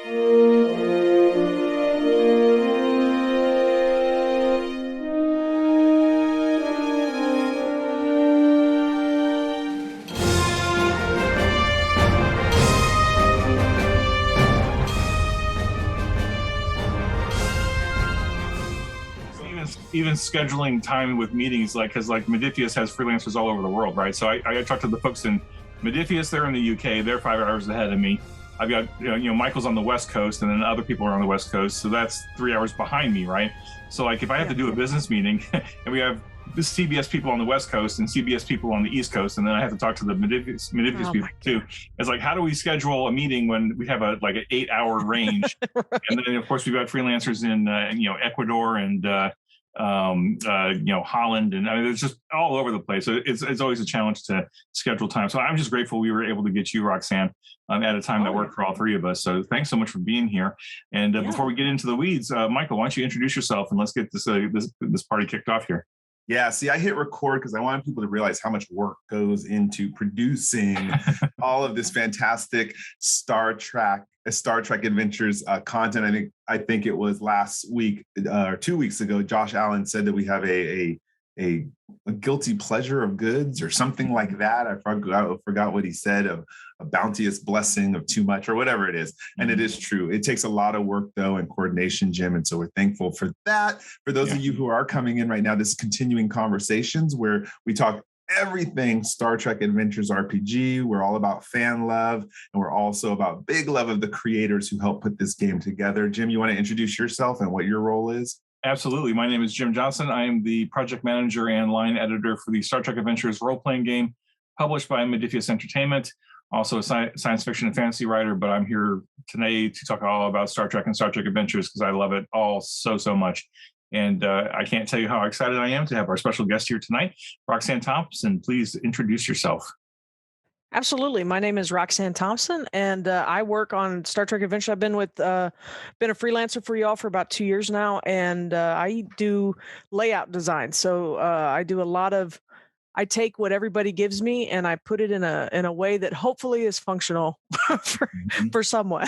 Even scheduling time with meetings, because Modiphius has freelancers all over the world, right? So I talked to the folks in Modiphius. They're in the UK. They're 5 hours ahead of me. I've got Michael's on the West Coast, and then other people are on the West Coast. So that's 3 hours behind me, right? So if I have to do a business meeting, and we have this CBS people on the West Coast and CBS people on the East Coast, and then I have to talk to the Modiphius people too. It's how do we schedule a meeting when we have an 8 hour range? Right. And then of course we've got freelancers in Ecuador and Holland, and it's just all over the place. So it's always a challenge to schedule time. So I'm just grateful we were able to get you, Roxanne, at a time that worked for all three of us. So thanks so much for being here. And before we get into the weeds, Michael, why don't you introduce yourself and let's get this party kicked off here. Yeah, see, I hit record because I wanted people to realize how much work goes into producing all of this fantastic Star Trek Adventures content. I think it was last week or 2 weeks ago, Josh Allen said that we have a guilty pleasure of goods or something like that. I forgot what he said, of a bounteous blessing of too much or whatever it is. And it is true. It takes a lot of work though and coordination, Jim. And so we're thankful for that. For those of you who are coming in right now, this is Continuing Conversations where we talk everything Star Trek Adventures RPG. We're all about fan love, and we're also about big love of the creators who helped put this game together. Jim, you want to introduce yourself and what your role is? Absolutely. My name is Jim Johnson. I am the project manager and line editor for the Star Trek Adventures role-playing game published by Modiphius Entertainment. Also a science fiction and fantasy writer, but I'm here today to talk all about Star Trek and Star Trek Adventures because I love it all so much. And I can't tell you how excited I am to have our special guest here tonight. Roxanne Thompson, please introduce yourself. Absolutely. My name is Roxanne Thompson, and I work on Star Trek Adventure. I've been a freelancer for y'all for about 2 years now, and I do layout design. So I do a lot of, I take what everybody gives me and I put it in a way that hopefully is functional for someone.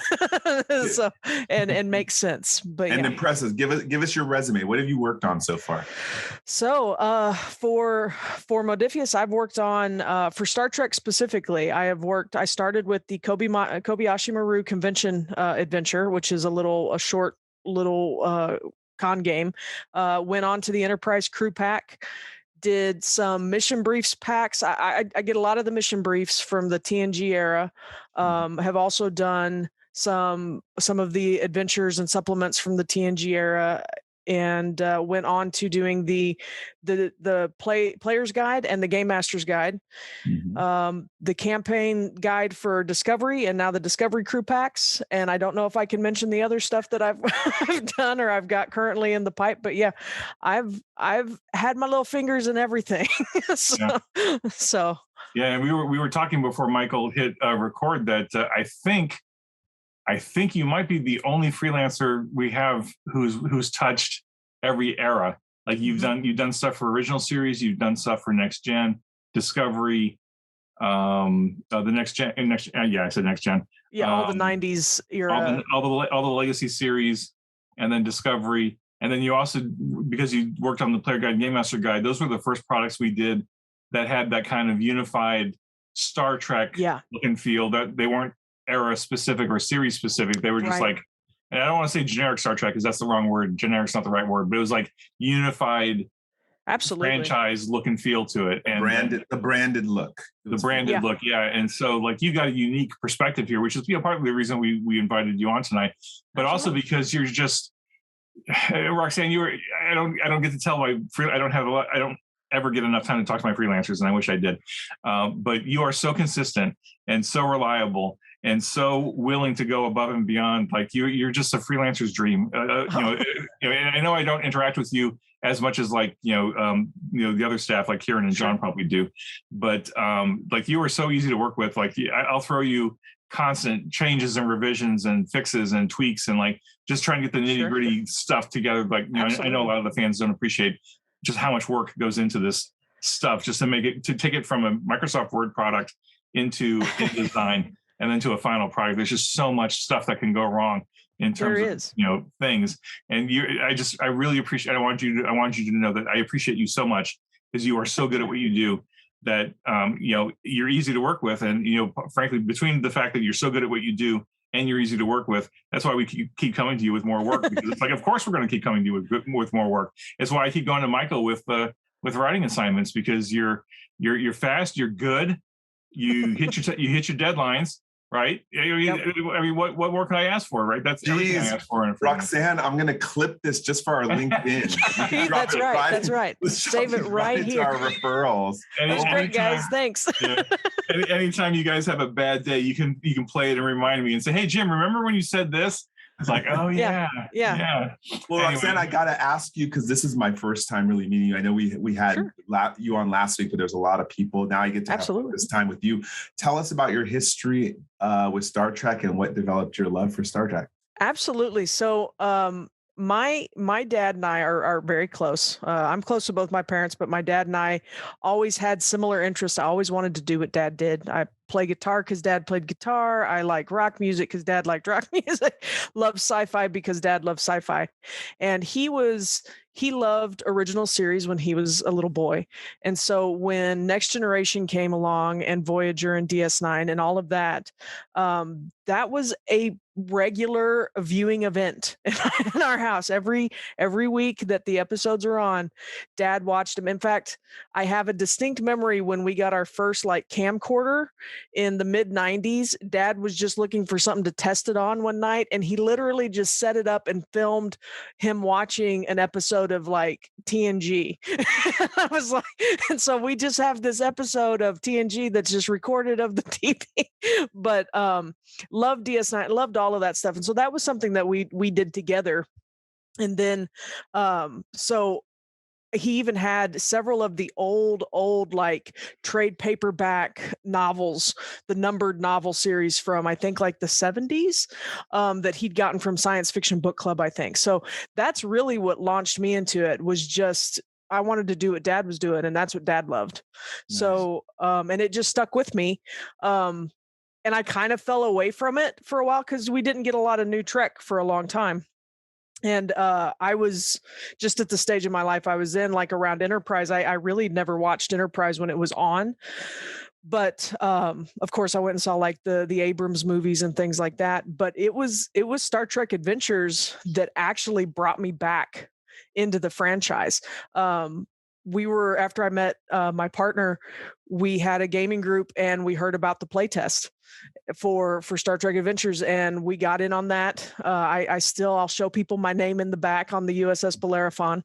So and makes sense. But and impressive. Give us your resume. What have you worked on so far? So for Modiphius, I've worked on for Star Trek specifically. I started with the Kobayashi Maru Convention adventure, which is a short little con game. Went on to the Enterprise Crew Pack. Did some mission briefs packs. I get a lot of the mission briefs from the TNG era. Have also done some of the adventures and supplements from the TNG era, and went on to doing the player's guide and the game master's guide, the campaign guide for Discovery, and now the Discovery crew packs. And I don't know if I can mention the other stuff that I've done or I've got currently in the pipe, but yeah, I've had my little fingers in everything. So yeah, and we were talking before Michael hit record that I think you might be the only freelancer we have who's touched every era. Like you've done stuff for original series, you've done stuff for Next Gen, Discovery, the Next Gen. I said Next Gen. Yeah, all the '90s era, all the legacy series, and then Discovery, and then you also, because you worked on the Player Guide and Game Master Guide, those were the first products we did that had that kind of unified Star Trek look and feel. That they weren't era specific or series specific. They were just and I don't want to say generic Star Trek because that's the wrong word. Generic's not the right word, but it was like unified, franchise look and feel to it, and the branded look. Look, yeah. And so you got a unique perspective here, which is part of the reason we invited you on tonight, but also because you're just Roxanne. I don't get to tell I don't ever get enough time to talk to my freelancers, and I wish I did. But you are so consistent and so reliable and so willing to go above and beyond. Like you're just a freelancer's dream. And I know I don't interact with you as much as the other staff like Kieran and John probably do, but you are so easy to work with. I'll throw you constant changes and revisions and fixes and tweaks and just trying to get the nitty gritty stuff together. I know a lot of the fans don't appreciate just how much work goes into this stuff just to take it from a Microsoft Word product into design. and then to a final product. There's just so much stuff that can go wrong in terms of things. And I really appreciate. I want you to know that I appreciate you so much, because you are so good at what you do, that you're easy to work with. And frankly, between the fact that you're so good at what you do and you're easy to work with, that's why we keep coming to you with more work, because it's like, of course we're going to keep coming to you with more work. It's why I keep going to Michael with writing assignments, because you're fast, you're good, you hit your deadlines, right? I mean, what more can I ask for, right? That's everything I ask for. Roxanne, I'm going to clip this just for our LinkedIn. That's right. That's right. Save it right here. Our referrals. That's great, guys. Thanks. Yeah. Anytime you guys have a bad day, you can play it and remind me and say, "Hey, Jim, remember when you said this?" It's like, oh yeah. Well, anyway. Roxanne, I gotta ask you, because this is my first time really meeting you. I know we had you on last week, but there's a lot of people. Now I get to have this time with you. Tell us about your history with Star Trek and what developed your love for Star Trek. Absolutely. So my dad and I are very close. I'm close to both my parents, but my dad and I always had similar interests. I always wanted to do what Dad did. I play guitar because Dad played guitar. I like rock music because Dad liked rock music. Love sci-fi because Dad loved sci-fi. And he loved original series when he was a little boy. And so when Next Generation came along and Voyager and DS9 and all of that, that was a regular viewing event in our house. Every week that the episodes are on, Dad watched them. In fact, I have a distinct memory when we got our first camcorder in the mid 90s. Dad was just looking for something to test it on one night, and he literally just set it up and filmed him watching an episode of TNG. I was like, and so we just have this episode of TNG that's just recorded of the TV. But loved DS9, loved all of that stuff. And so that was something that we did together. And then so he even had several of the old trade paperback novels, the numbered novel series from I think the 70s that he'd gotten from Science Fiction Book Club, I think. So that's really what launched me into it, was just I wanted to do what Dad was doing, and that's what Dad loved. Nice. So and it just stuck with me. And I kind of fell away from it for a while because we didn't get a lot of new Trek for a long time. And I was just at the stage of my life I was in, around Enterprise. I really never watched Enterprise when it was on. But of course, I went and saw the Abrams movies and things like that. But it was Star Trek Adventures that actually brought me back into the franchise. After I met my partner, we had a gaming group and we heard about the playtest for Star Trek Adventures, and we got in on that. I'll show people my name in the back on the USS Bellerophon.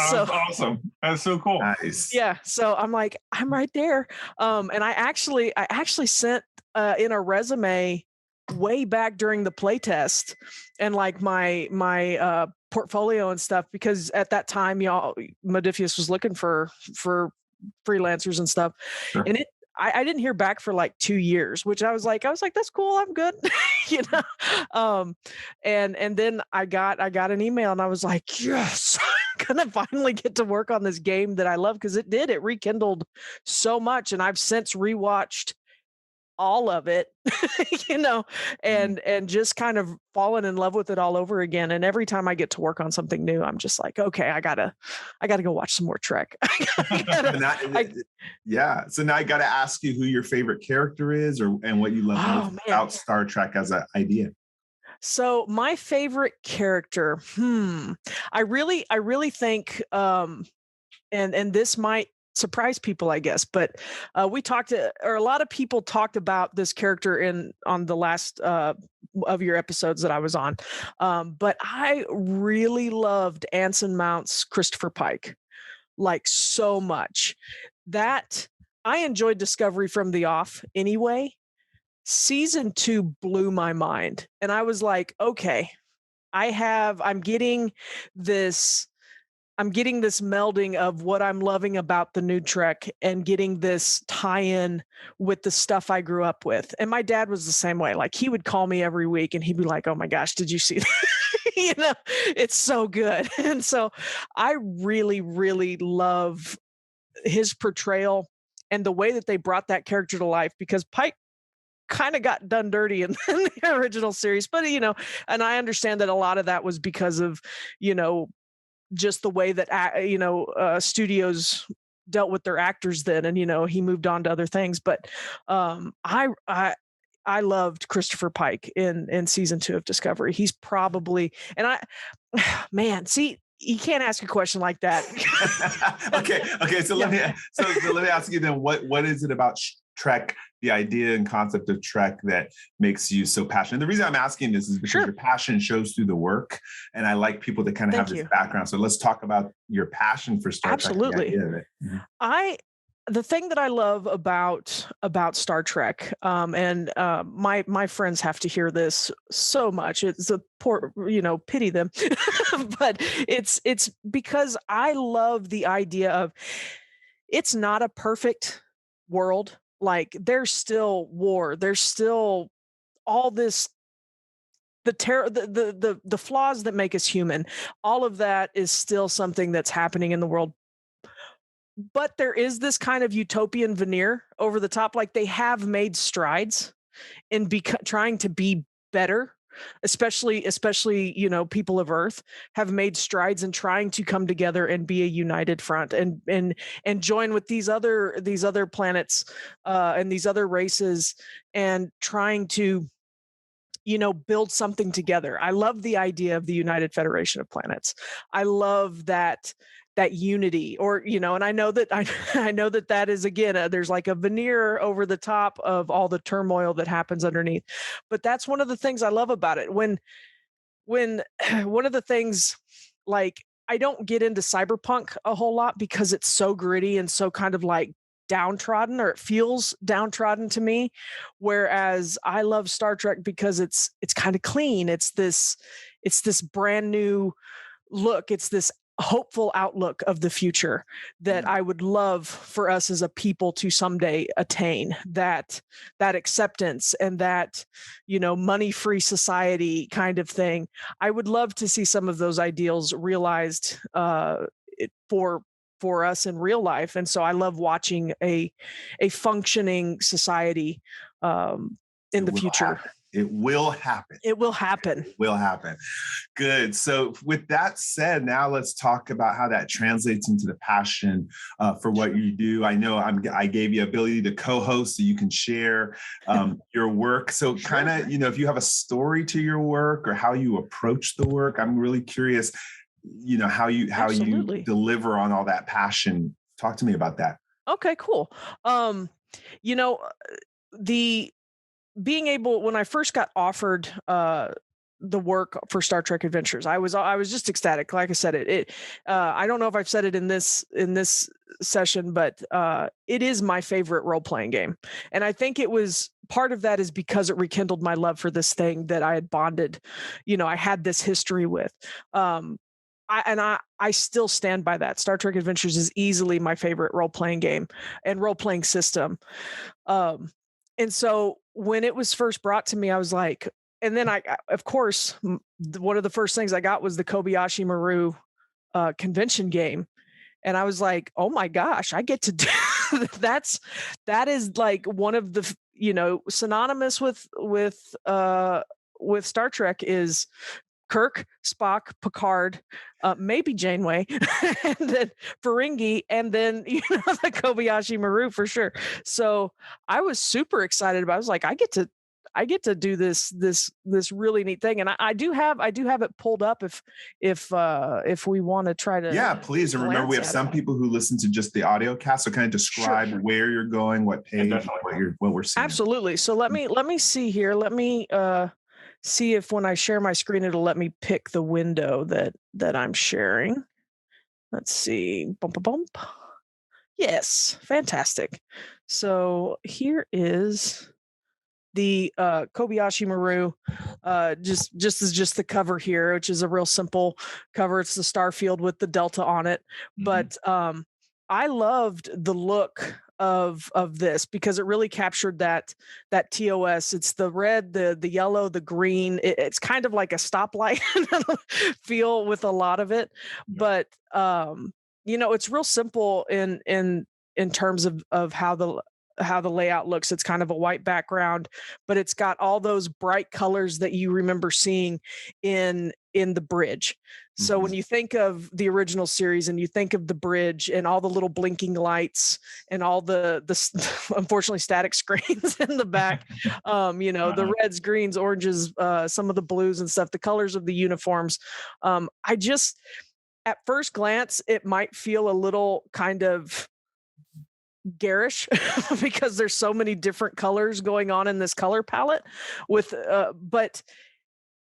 So awesome. That's so cool. Nice. Yeah. So I'm right there. And I actually sent in a resume way back during the playtest, and my portfolio and stuff, because at that time, Modifius was looking for freelancers and stuff. Sure. And I didn't hear back for 2 years, which I was like, that's cool. I'm good. And then I got an email and I was like, yes, I'm going to finally get to work on this game that I love. Cause it rekindled so much. And I've since rewatched all of it, and just kind of fallen in love with it all over again. And every time I get to work on something new, I'm just like, okay, I gotta go watch some more Trek. Yeah. So now I got to ask you who your favorite character is, and what you love most about Star Trek as an idea. So my favorite character, I really think, and this might surprise people, I guess, but a lot of people talked about this character on the last of your episodes that I was on, but I really loved Anson Mount's Christopher Pike so much that I enjoyed Discovery from the off anyway. Season 2 blew my mind, and I was like, okay, I'm getting this melding of what I'm loving about the new Trek and getting this tie-in with the stuff I grew up with. And my dad was the same way. He would call me every week and he'd be like, oh my gosh, did you see that? It's so good. And so I really, really love his portrayal and the way that they brought that character to life, because Pike kind of got done dirty in the original series. But, and I understand that a lot of that was because of, just the way that, studios dealt with their actors then. And, he moved on to other things. But I loved Christopher Pike in season 2 of Discovery. He's probably, and man, see, you can't ask a question like that. Okay. So let me ask you then, what is it about Trek, the idea and concept of Trek, that makes you so passionate? The reason I'm asking this is because your passion shows through the work, and I like people that kind of have this background. So let's talk about your passion for Star Trek. Absolutely. The thing that I love about Star Trek, and my friends have to hear this so much. It's a poor, pity them, but it's because I love the idea of, it's not a perfect world. Like, there's still war. There's still all this, the flaws that make us human. All of that is still something that's happening in the world. But there is this kind of utopian veneer over the top. Like, they have made strides in trying to be better, especially people of Earth have made strides in trying to come together and be a united front and join with these other planets and these other races, and trying to build something together. I love the idea of the United Federation of Planets. I love that unity, or and I know that I know that is, again, there's like a veneer over the top of all the turmoil that happens underneath. But that's one of the things I love about it. When one of the things, like, I don't get into cyberpunk a whole lot because it's so gritty and so kind of like downtrodden, or it feels downtrodden to me, whereas I love Star Trek because it's kind of clean. It's this brand new look. It's this hopeful outlook of the future that I would love for us as a people to someday attain, that acceptance and that money-free society kind of thing. I would love to see some of those ideals realized for us in real life. And so I love watching a functioning society in the future. It will happen. It will happen. It will happen. Good. So with that said, now let's talk about how that translates into the passion for what you do. I know I gave you ability to co-host so you can share your work. So kind of, if you have a story to your work or how you approach the work, I'm really curious, how you deliver on all that passion. Talk to me about that. Okay, cool. Being able, when I first got offered the work for Star Trek Adventures, I was just ecstatic. Like I said, I don't know if I've said it in this session, but it is my favorite role-playing game. And I think it was part of that is because it rekindled my love for this thing that I had bonded, I had this history with. I still stand by that. Star Trek Adventures is easily my favorite role-playing game and role-playing system. And so when it was first brought to me, I was like, and then of course, one of the first things I got was the Kobayashi Maru convention game. And I was like, oh my gosh, I get to do that is like one of the, synonymous with Star Trek is Kirk, Spock, Picard, maybe Janeway, and then Ferengi, and then the Kobayashi Maru for sure. So I was super excited about it. I was like, I get to do this really neat thing, and I do have it pulled up if we want to try to. Yeah, please. And remember, we have some people who listen to just the audio cast, so kind of describe where you're going, what page, what we're seeing. Absolutely. So let me see here. Let me see if when I share my screen, it'll let me pick the window that I'm sharing. Let's see. Bump. Yes, fantastic. So here is the Kobayashi Maru. Just the cover here, which is a real simple cover. It's the Starfield with the Delta on it. Mm-hmm. But I loved the look of this because it really captured that TOS. It's the red, the yellow, the green. It's kind of like a stoplight feel with a lot of it. But it's real simple in terms of how the layout looks. It's kind of a white background, but it's got all those bright colors that you remember seeing in the bridge. So when you think of the original series and you think of the bridge and all the little blinking lights and all the unfortunately static screens in the back, the reds, greens, oranges, some of the blues and stuff, the colors of the uniforms. I just, at first glance, it might feel a little kind of garish because there's so many different colors going on in this color palette but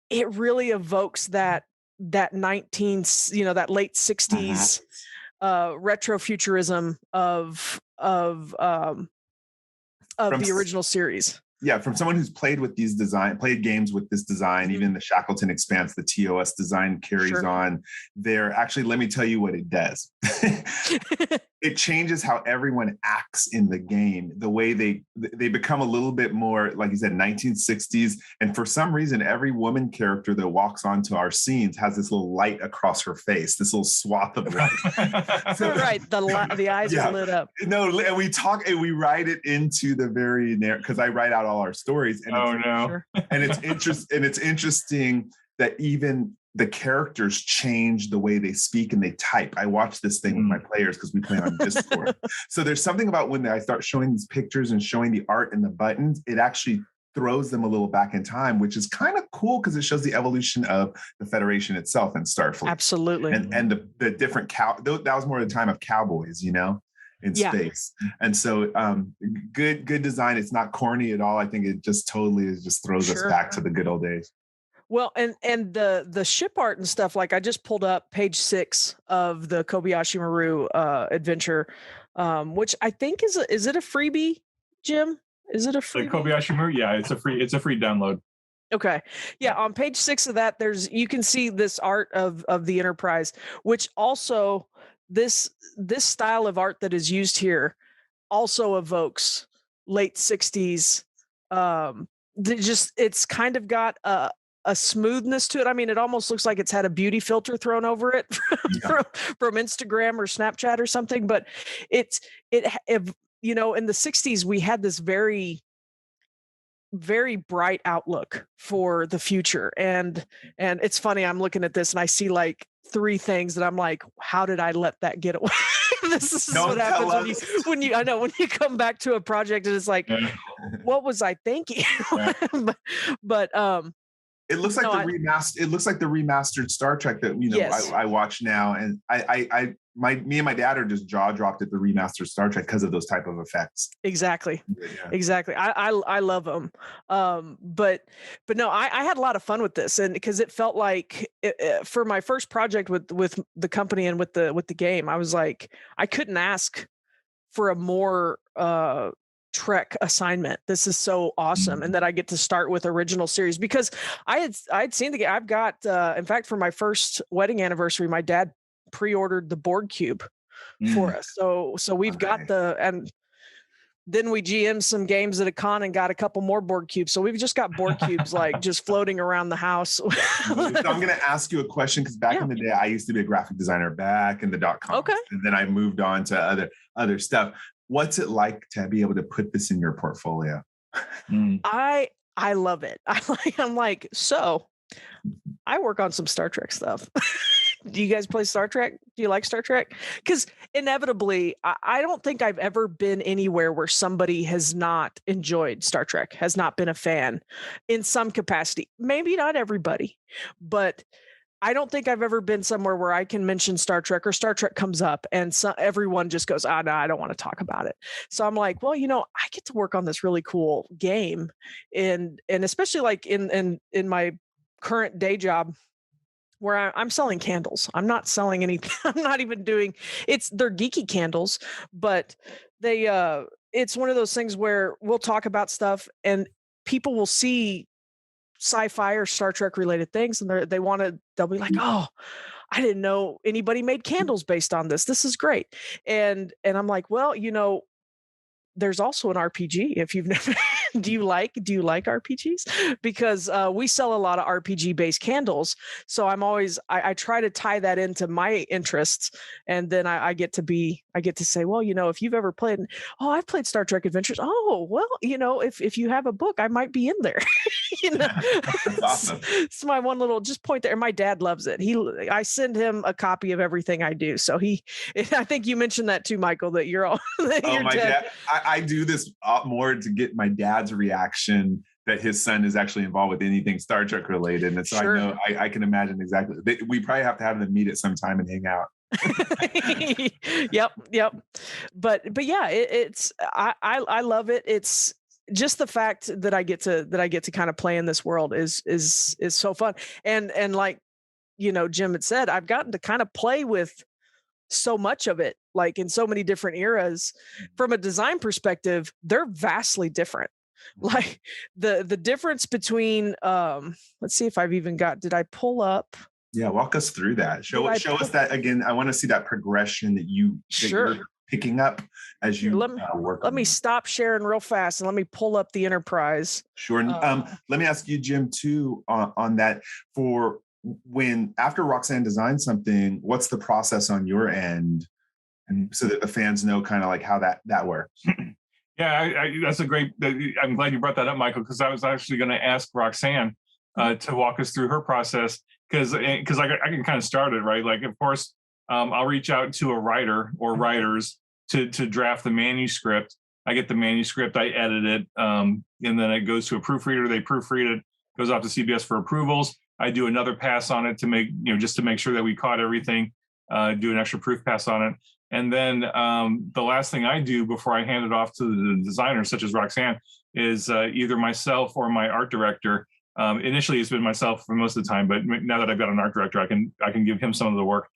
it really evokes that that late 60s retrofuturism of the original series. Yeah, from someone who's played games with this design, even the Shackleton Expanse, the TOS design carries on there. Actually, let me tell you what it does. It changes how everyone acts in the game. The way they become a little bit more, like you said, 1960s. And for some reason, every woman character that walks onto our scenes has this little light across her face, this little swath of light. The eyes are lit up. No, and we talk and we write it into the very because I write out all our stories. And it's interesting that even the characters change the way they speak and they type. I watch this thing with my players because we play on Discord. So there's something about when I start showing these pictures and showing the art and the buttons, it actually throws them a little back in time, which is kind of cool because it shows the evolution of the Federation itself and Starfleet. Absolutely. And the different that was more the time of cowboys, in space. And so good design. It's not corny at all. I think it just totally just throws us back to the good old days. Well, and the ship art and stuff, like I just pulled up page 6 of the Kobayashi Maru adventure, which I think is it a freebie, Jim? Is it a freebie? The Kobayashi Maru? Yeah, it's a free download. Okay. Yeah, on page 6 of that, you can see this art of the Enterprise, which also this style of art that is used here also evokes late 60s. It's kind of got a smoothness to it. I mean, it almost looks like it's had a beauty filter thrown over it from Instagram or Snapchat or something. But in the 60s, we had this very, very bright outlook for the future. And it's funny, I'm looking at this and I see like 3 things that I'm like, how did I let that get away? This is what happens when you come back to a project and it's like, what was I thinking? but it looks like it looks like the remastered Star Trek that I watch now, and me and my dad are just jaw dropped at the remastered Star Trek because of those type of effects. Exactly. I love them. But no, I had a lot of fun with this, and because it felt like for my first project with the company and with the game, I was like, I couldn't ask for a more Trek assignment. This is so awesome. And that I get to start with original series because I'd seen the game. I've got in fact, for my first wedding anniversary, my dad pre-ordered the board cube for us. So we've got and then we GM'd some games at a con and got a couple more board cubes. So we've just got board cubes like just floating around the house. So I'm going to ask you a question because back in the day, I used to be a graphic designer back in the .com. Okay. And then I moved on to other stuff. What's it like to be able to put this in your portfolio? I love it. I'm like, so I work on some Star Trek stuff. Do you guys play Star Trek? Do you like Star Trek? Because inevitably, I don't think I've ever been anywhere where somebody has not enjoyed Star Trek, has not been a fan in some capacity. Maybe not everybody, but I don't think I've ever been somewhere where I can mention Star Trek or Star Trek comes up and everyone just goes, no, I don't want to talk about it. So I'm like, well, I get to work on this really cool game. And especially like in my current day job where I'm selling candles. I'm not selling anything. I'm not even doing they're geeky candles, but it's one of those things where we'll talk about stuff and people will see sci-fi or Star Trek related things and they'll be like, oh, I didn't know anybody made candles based on this. This is great. And I'm like, well, there's also an RPG if you've never do you like RPGs? Because we sell a lot of RPG based candles. So I try to tie that into my interests. And then I get to say, well, if you've ever played, I've played Star Trek Adventures. Oh, well, if you have a book, I might be in there. That's awesome. It's my one little just point there. My dad loves it. I send him a copy of everything I do. So I think you mentioned that too, Michael, that you're all. My dad. I do this more to get my dad's reaction that his son is actually involved with anything Star Trek related. And so Sure. I know I can imagine exactly. We probably have to have them meet at some time and hang out. Yep. But yeah, I love it. It's just the fact that I get to kind of play in this world is so fun. And like, Jim had said, I've gotten to kind of play with so much of it, like in so many different eras. From a design perspective, they're vastly different. Like the difference between let's see if I've even did I pull up? Yeah, walk us through that. Show us that again. I want to see that progression that you're picking up as you work. Let me stop sharing real fast and let me pull up the Enterprise. Sure. Let me ask you, Jim, too, on that. For when after Roxanne designs something, what's the process on your end, and so that the fans know kind of like how that works? Yeah, that's a great. I'm glad you brought that up, Michael, because I was actually going to ask Roxanne to walk us through her process, because I can kind of start it, right. Like, of course, I'll reach out to a writer or writers to draft the manuscript. I get the manuscript, I edit it, and then it goes to a proofreader. They proofread it, goes off to CBS for approvals. I do another pass on it to make sure that we caught everything. Do an extra proof pass on it. And then the last thing I do before I hand it off to the designer, such as Roxanne, is either myself or my art director. Initially, it's been myself for most of the time, but now that I've got an art director, I can give him some of the work.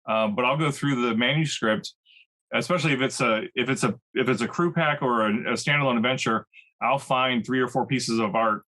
But I'll go through the manuscript, especially if it's a crew pack or a standalone adventure. I'll find 3 or 4 pieces of art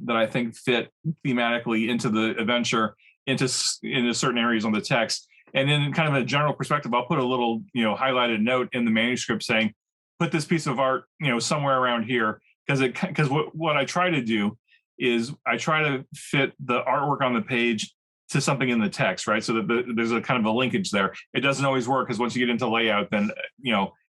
that I think fit thematically into the adventure, into certain areas on the text. And then, kind of a general perspective, I'll put a little, highlighted note in the manuscript saying, put this piece of art, somewhere around here. Because what I try to do is I try to fit the artwork on the page to something in the text, right? So that there's a kind of a linkage there. It doesn't always work, because once you get into layout, then,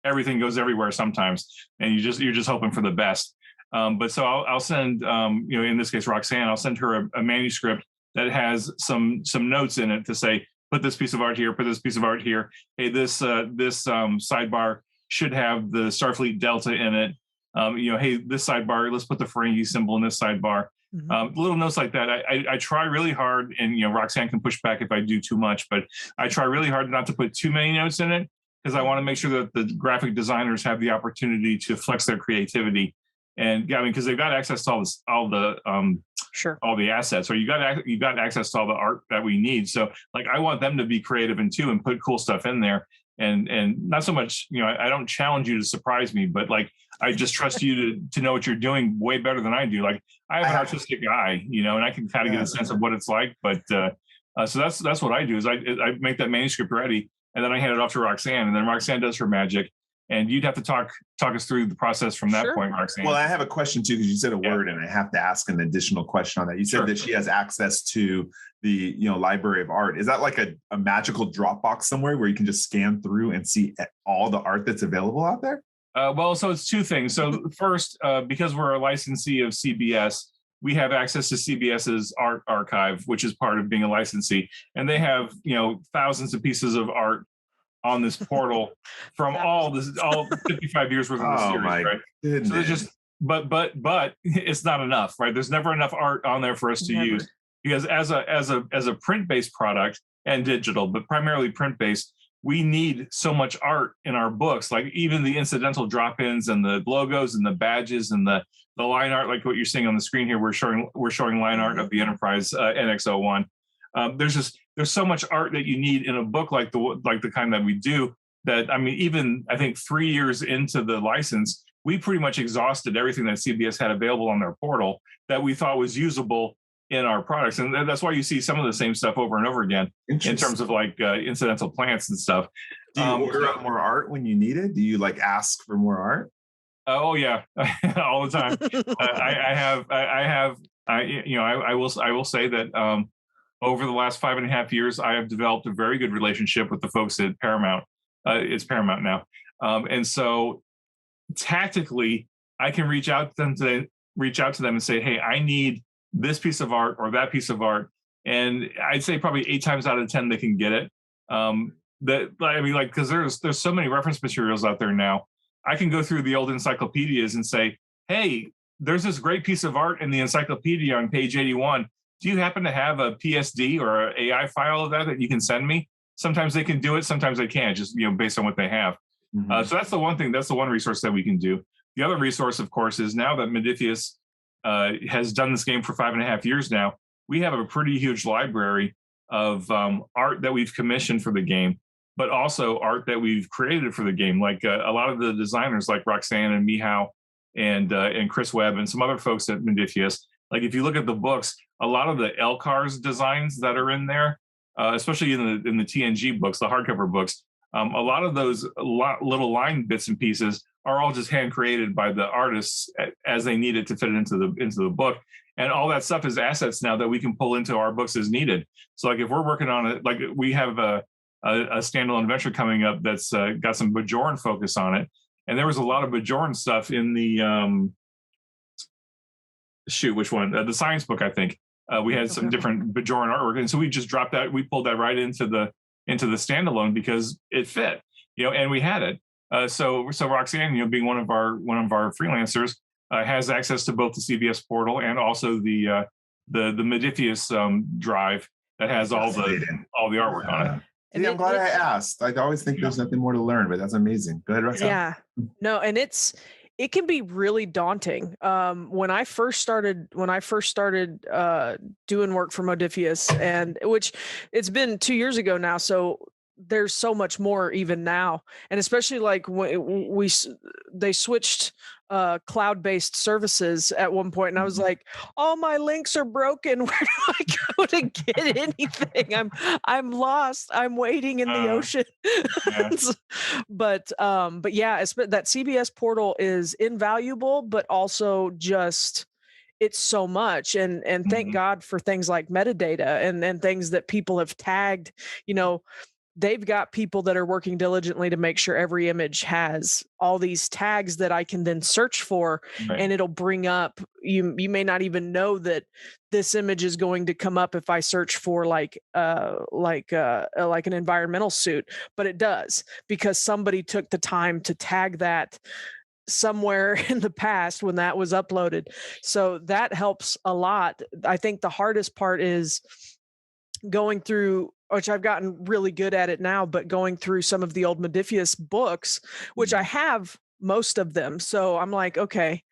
everything goes everywhere sometimes, and you're just hoping for the best. But so I'll send, in this case, Roxanne, I'll send her a manuscript that has some notes in it to say, put this piece of art here, put this piece of art here. Hey, this sidebar should have the Starfleet Delta in it. Hey, this sidebar, let's put the Ferengi symbol in this sidebar. Mm-hmm. Little notes like that. I try really hard, and Roxanne can push back if I do too much, but I try really hard not to put too many notes in it, because I want to make sure that the graphic designers have the opportunity to flex their creativity. And because they've got access to all the assets, or you got access to all the art that we need. So, like, I want them to be creative and put cool stuff in there. And not so much, I don't challenge you to surprise me, but like, I just trust you to know what you're doing way better than I do. Like, I have an artistic eye, and I can kind of get a sense of what it's like. But so that's what I do, is I make that manuscript ready, and then I hand it off to Roxanne, and then Roxanne does her magic. And you'd have to talk us through the process from that point, Roxanne. Well, I have a question too, because you said a word, and I have to ask an additional question on that. You said that she has access to the library of art. Is that like a magical Dropbox somewhere where you can just scan through and see all the art that's available out there? Well, so it's 2 things. So first, because we're a licensee of CBS, we have access to CBS's art archive, which is part of being a licensee, and they have thousands of pieces of art on this portal from all 55 years worth of the series, right? Goodness. So there's just, but it's not enough, right? There's never enough art on there for us to use, because as a print-based product and digital, but primarily print-based, we need so much art in our books, like even the incidental drop-ins and the logos and the badges and the line art, like what you're seeing on the screen here. We're showing line art of the Enterprise NX-01. There's so much art that you need in a book like the kind that we do, that, even I think 3 years into the license, we pretty much exhausted everything that CBS had available on their portal that we thought was usable in our products. And that's why you see some of the same stuff over and over again in terms of like incidental plants and stuff. Do you order up more art when you need it? Do you like ask for more art? Oh yeah, all the time. I will say that over the last 5.5 years, I have developed a very good relationship with the folks at Paramount. It's Paramount now, and so tactically, I can reach out to them and say, hey, I need this piece of art or that piece of art, and I'd say probably 8 times out of 10 they can get it. That I mean, like, because there's so many reference materials out there now. I can go through the old encyclopedias and say, hey, there's this great piece of art in the encyclopedia on page 81. Do you happen to have a PSD or an AI file of that you can send me? Sometimes they can do it, sometimes they can't, just based on what they have. Mm-hmm. So that's the one thing. That's the one resource that we can do. The other resource, of course, is now that Modiphius has done this game for 5.5 years now, we have a pretty huge library of art that we've commissioned for the game, but also art that we've created for the game. Like a lot of the designers, like Roxanne and Mihao and Chris Webb and some other folks at Modiphius. Like if you look at the books, a lot of the LCARS designs that are in there, especially in the TNG books, the hardcover books, a lot of those little line bits and pieces are all just hand created by the artists as they need it to fit it into the book. And all that stuff is assets now that we can pull into our books as needed. So like if we're working on it, like we have a standalone adventure coming up that's got some Bajoran focus on it. And there was a lot of Bajoran stuff in the which one? The science book, I think. We had some different Bajoran artwork, and so we just dropped that. We pulled that right into the standalone because it fit, and we had it. So Roxanne, being one of our freelancers, has access to both the CBS portal and also the Modiphius drive that has all the artwork on it. Yeah, I'm glad I asked. I always think there's nothing more to learn, but that's amazing. Go ahead, Roxanne. Yeah, no, and it can be really daunting. When I first started doing work for Modiphius, and which it's been 2 years ago now, so there's so much more even now, and especially like when they switched cloud-based services at one point, and I was like, all my links are broken. Where do I go to get anything? I'm lost. I'm waiting in the ocean. Yeah. But yeah, that CBS portal is invaluable, but also just it's so much, and thank God for things like metadata and things that people have tagged. They've got people that are working diligently to make sure every image has all these tags that I can then search for, right. And it'll bring up, you may not even know that this image is going to come up if I search for like an environmental suit, but it does because somebody took the time to tag that somewhere in the past when that was uploaded. So that helps a lot. I think the hardest part is going through, which I've gotten really good at it now, but going through some of the old Modiphius books, which I have most of them. So I'm like, okay,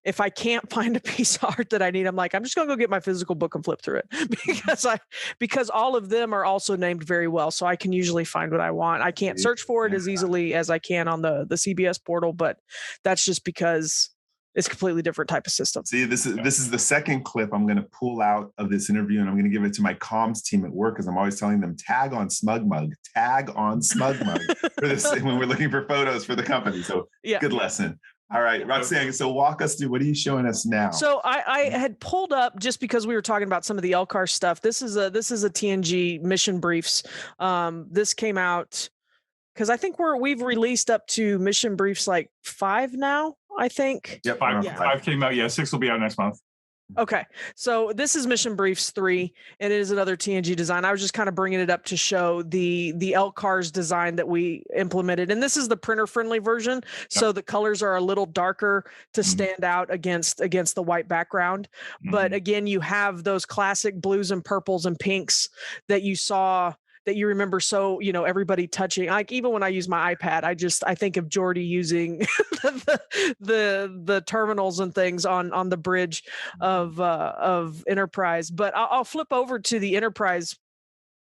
if I can't find a piece of art that I need, I'm like, I'm just going to go get my physical book and flip through it because all of them are also named very well. So I can usually find what I want. I can't search for it as easily as I can on the CBS portal, but that's just because it's a completely different type of system. See, this is the second clip I'm going to pull out of this interview, and I'm going to give it to my comms team at work because I'm always telling them tag on SmugMug for this when we're looking for photos for the company. So Good lesson. All right, Roxanne, so walk us through, what are you showing us now? So I had pulled up, just because we were talking about some of the LCAR stuff. This is a TNG mission briefs. This came out because I think we've released up to mission briefs like 5 now, I think. Yep, 5 came out. Yeah, 6 will be out next month. Okay, so this is Mission Briefs 3, and it is another TNG design. I was just kind of bringing it up to show the LCARS design that we implemented, and this is the printer-friendly version, so the colors are a little darker to stand out against the white background. But again, you have those classic blues and purples and pinks that you saw, that you remember. So, everybody touching, like even when I use my iPad, I think of Geordi using the terminals and things on the bridge of Enterprise. But I'll flip over to the Enterprise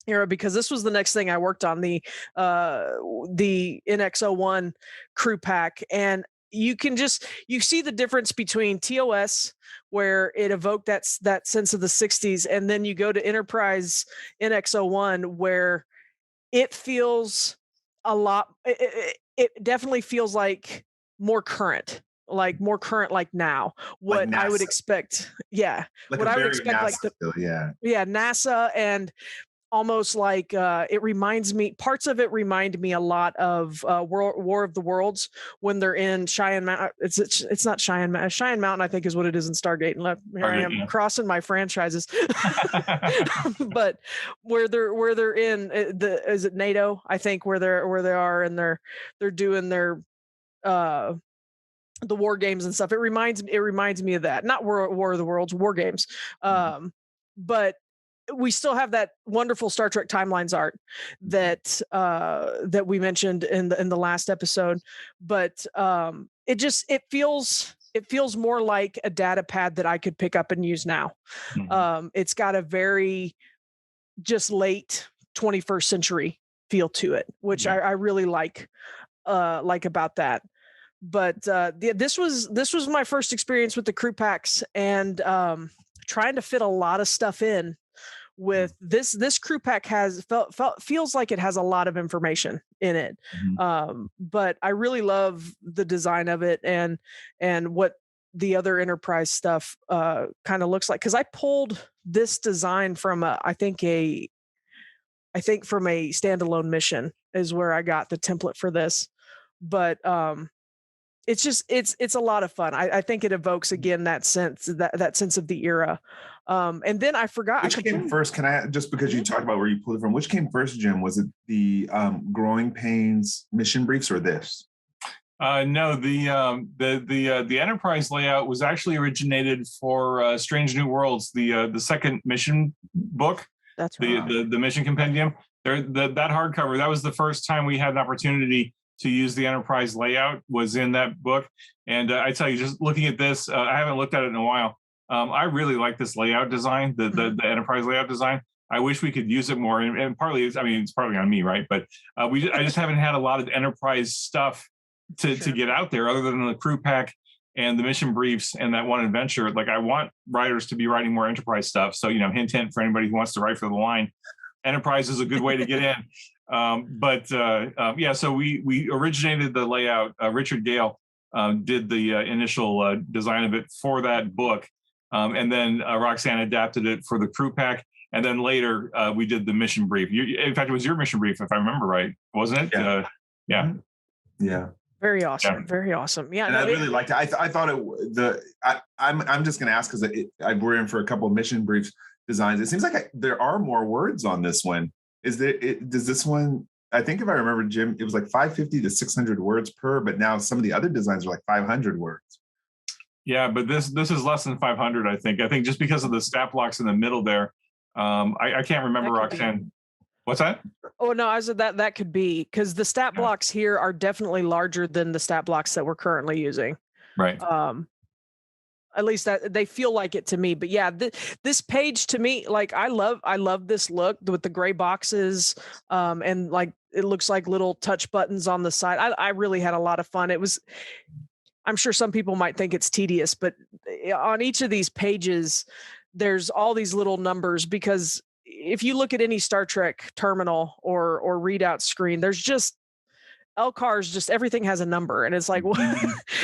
era because this was the next thing I worked on, the NX-01 crew pack. And you see the difference between TOS, where it evoked that sense of the 60s, and then you go to Enterprise NX-01, where it feels a lot, it definitely feels like more current. like more current, like now, what I would NASA. expect. Yeah. Like What a I would very expect, like NASA feel, yeah. NASA, and almost like it reminds me, parts of it remind me a lot of War of the Worlds when they're in Cheyenne Mountain. It's not Cheyenne Mountain. Cheyenne Mountain, I think, is what it is in Stargate. And here I am crossing my franchises. But where they're in is it NATO? I think where they are, and they're doing their the war games and stuff. It reminds me of that. Not War of the Worlds, war games. But we still have that wonderful Star Trek timelines art that that we mentioned in the last episode. But it feels more like a data pad that I could pick up and use now. It's got a very just late 21st century feel to it, which I really like about that. But this was my first experience with the crew packs, and trying to fit a lot of stuff in with this crew pack feels like it has a lot of information in it. But I really love the design of it and what the other Enterprise stuff kind of looks like, because I pulled this design from I think from a standalone mission is where I got the template for this. But it's just it's a lot of fun. I think it evokes again that sense of the era. And then I forgot. Which came first? Can I, just because you talked about where you pulled it from, which came first, Jim? Was it the Growing Pains mission briefs or this? No, the Enterprise layout was actually originated for Strange New Worlds, the second mission book. That's right. The mission compendium. That hardcover. That was the first time we had an opportunity to use the Enterprise layout, was in that book. And I tell you, just looking at this, I haven't looked at it in a while. I really like this layout design, the Enterprise layout design. I wish we could use it more. And partly, it's partly on me, right? But I just haven't had a lot of Enterprise stuff to get out there, other than the crew pack and the mission briefs and that one adventure. Like, I want writers to be writing more Enterprise stuff. So, hint for anybody who wants to write for the line, Enterprise is a good way to get in. So we originated the layout. Richard Gale did the initial design of it for that book. And then Roxanne adapted it for the crew pack. And then later we did the mission brief. In fact, it was your mission brief, if I remember right, wasn't it? Yeah. Very awesome. Yeah. Very awesome. Yeah. And I really liked it. I thought I'm just going to ask, because we're in for a couple of mission brief designs. It seems like there are more words on this one. Does this one, I think if I remember, Jim, it was like 550 to 600 words per, but now some of the other designs are like 500 words. Yeah, but this is less than 500, I think. I think just because of the stat blocks in the middle there. I can't remember, Roxanne. What's that? Oh, no, I said that could be, because the stat blocks here are definitely larger than the stat blocks that we're currently using. Right. At least that they feel like it to me. But yeah, this page to me, like, I love this look with the gray boxes, and like it looks like little touch buttons on the side. I really had a lot of fun. I'm sure some people might think it's tedious, but on each of these pages, there's all these little numbers, because if you look at any Star Trek terminal or readout screen, there's just LCARs, just everything has a number, and it's like,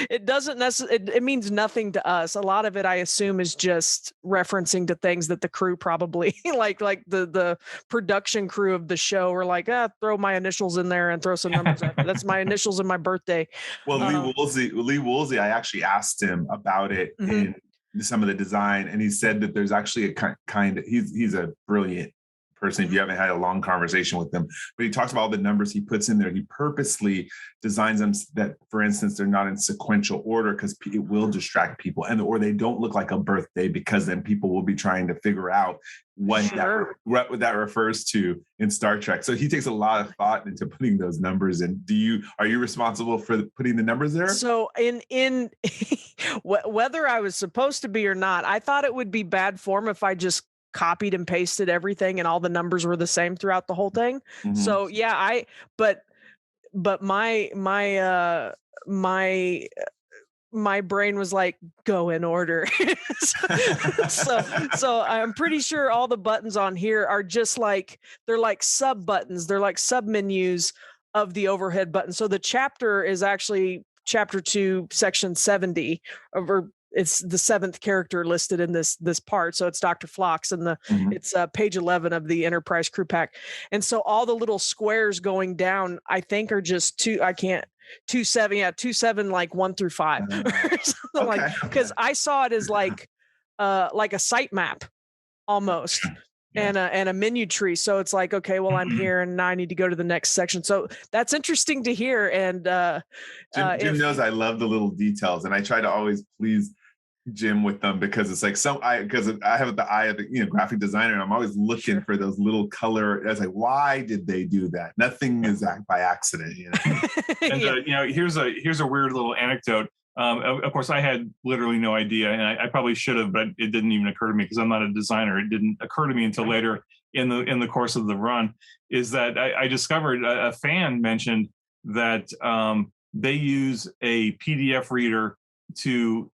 it doesn't necessarily, it means nothing to us. A lot of it, I assume, is just referencing to things that the crew probably like the production crew of the show are like, throw my initials in there and throw some numbers out. That's my initials and my birthday. Well, Lee Woolsey, I actually asked him about it in some of the design, and he said that there's actually a kind of, he's a brilliant person if you haven't had a long conversation with them, but he talks about all the numbers he puts in there. He purposely designs them that, for instance, they're not in sequential order, because it will distract people, or they don't look like a birthday, because then people will be trying to figure out what that refers to in Star Trek. So he takes a lot of thought into putting those numbers in. Are you responsible for putting the numbers there? So in whether I was supposed to be or not, I thought it would be bad form if I just copied and pasted everything and all the numbers were the same throughout the whole thing. So yeah, but my brain was like, go in order. so I'm pretty sure all the buttons on here are just like, they're like sub buttons. They're like sub menus of the overhead button. So the chapter is actually chapter 2, section 70, or it's the 7th character listed in this part. So it's Dr. Phlox, and it's page 11 of the Enterprise crew pack. And so all the little squares going down, I think, are just 27, like 1 through 5, or something like. Because I saw it as like a sitemap almost. And a menu tree. So it's like, okay, well, I'm here and now I need to go to the next section. So that's interesting to hear. And Jim knows I love the little details, and I try to always please Jim with them, because it's like because I have the eye of the graphic designer, and I'm always looking for those little color. I was like, why did they do that? Nothing is by accident. And here's a weird little anecdote. Of course, I had literally no idea, and I probably should have, but it didn't even occur to me because I'm not a designer. It didn't occur to me until later in the course of the run. Is that I discovered a fan mentioned that they use a PDF reader to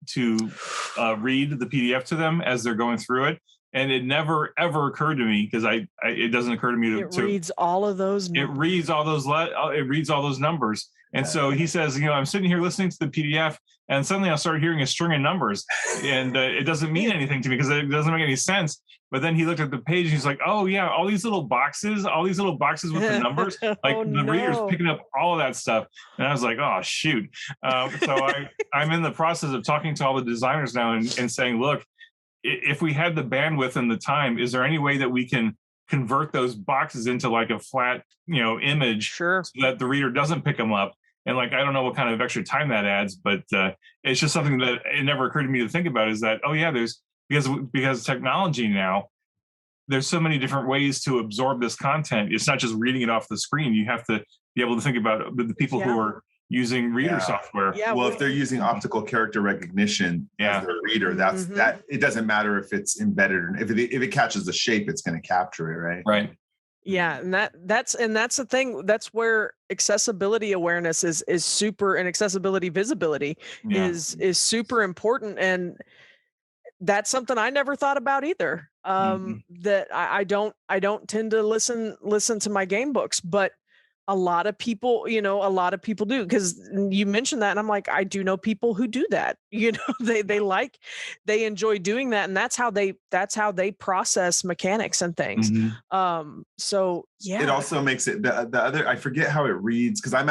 read the PDF to them as they're going through it. And it never ever occurred to me, because it doesn't occur to me to reads all of those numbers. It reads all those numbers. And so he says, I'm sitting here listening to the PDF, and suddenly I'll start hearing a string of numbers, and it doesn't mean anything to me because it doesn't make any sense. But then he looked at the page and he's like, oh yeah, all these little boxes with the numbers, like reader's picking up all of that stuff. And I was like, oh shoot. So I'm in the process of talking to all the designers now and saying, look, if we had the bandwidth and the time, is there any way that we can convert those boxes into like a flat, image, so that the reader doesn't pick them up? And like, I don't know what kind of extra time that adds, but it's just something that it never occurred to me to think about, is that, oh yeah, there's, because technology now, there's so many different ways to absorb this content. It's not just reading it off the screen. You have to be able to think about the people who are using reader software. Yeah, well, if they're using optical character recognition as their reader, that it doesn't matter if it's embedded or if it catches the shape, it's going to capture it, right? Right. Yeah, and that's the thing. That's where accessibility awareness is super, and accessibility visibility is super important. And that's something I never thought about either. That I don't tend to listen to my game books, but a lot of people do, because you mentioned that, and I'm like, I do know people who do that. They enjoy doing that, and that's how they process mechanics and things. So yeah, it also makes it the other. I forget how it reads, because I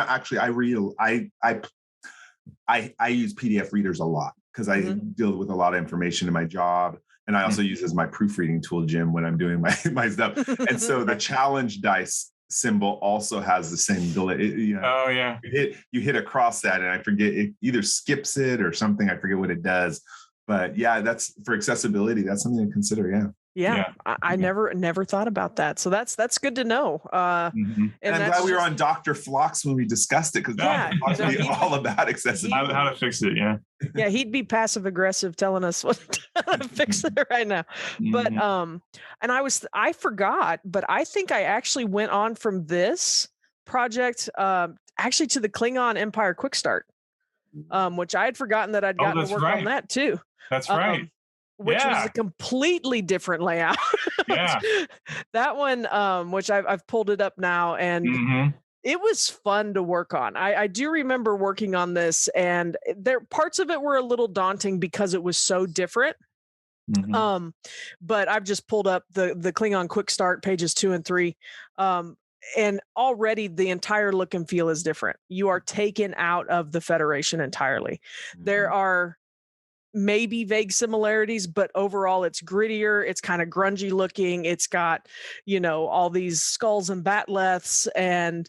use PDF readers a lot, because I deal with a lot of information in my job. And I also use as my proofreading tool, Jim, when I'm doing my stuff. And so the challenge dice symbol also has the same delay. You hit across that, and I forget, it either skips it or something. I forget what it does. But yeah, that's for accessibility. That's something to consider. Yeah. I never thought about that. So that's good to know. And I'm glad we were on Dr. Phlox when we discussed it, because Dr. Phlox would be all about accessibility. How to fix it, Yeah, he'd be passive aggressive telling us what to fix it right now. But and I forgot, but I think I actually went on from this project actually to the Klingon Empire Quick Start, which I had forgotten that I'd gotten to work on that too. That's right. Which was a completely different layout. That one, which I've pulled it up now, and it was fun to work on. I do remember working on this, and parts of it were a little daunting because it was so different. But I've just pulled up the Klingon Quick Start pages 2 and 3. And already the entire look and feel is different. You are taken out of the Federation entirely. There are maybe vague similarities, but overall it's grittier. It's kind of grungy looking. It's got, all these skulls and batleths and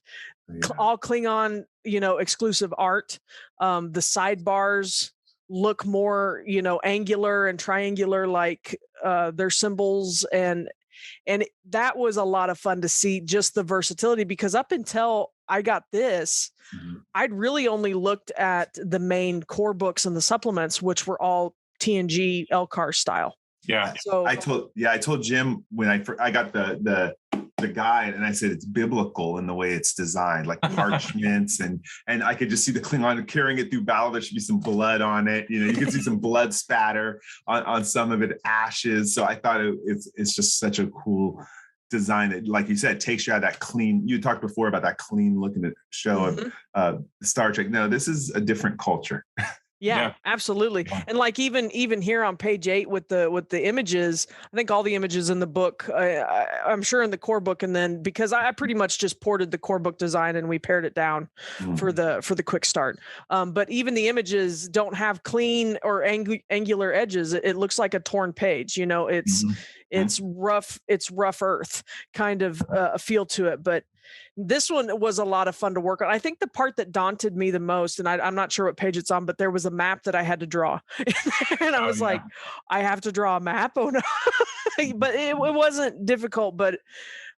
all Klingon, exclusive art. The sidebars look more, angular and triangular, like their symbols. And that was a lot of fun to see, just the versatility, because up until I got this, I'd really only looked at the main core books and the supplements, which were all TNG LCAR style. Yeah. So I told Jim when I got the guide, and I said it's biblical in the way it's designed, like parchments, and I could just see the Klingon carrying it through battle. There should be some blood on it. You can see some blood spatter on some of it, ashes. So I thought it's just such a cool design that, like you said, takes you out of that clean. You talked before about that clean looking show of Star Trek. No, this is a different culture. Yeah, absolutely. Yeah. And like even here on page 8 with the images, I think all the images in the book, I'm sure in the core book, and then because I pretty much just ported the core book design and we pared it down for the quick start. But even the images don't have clean or angular edges. It looks like a torn page. You know, it's rough. It's rough earth kind of a feel to it, but. This one was a lot of fun to work on. I think the part that daunted me the most, and I'm not sure what page it's on, but there was a map that I had to draw. And I was like, I have to draw a map? Oh no. But it wasn't difficult, but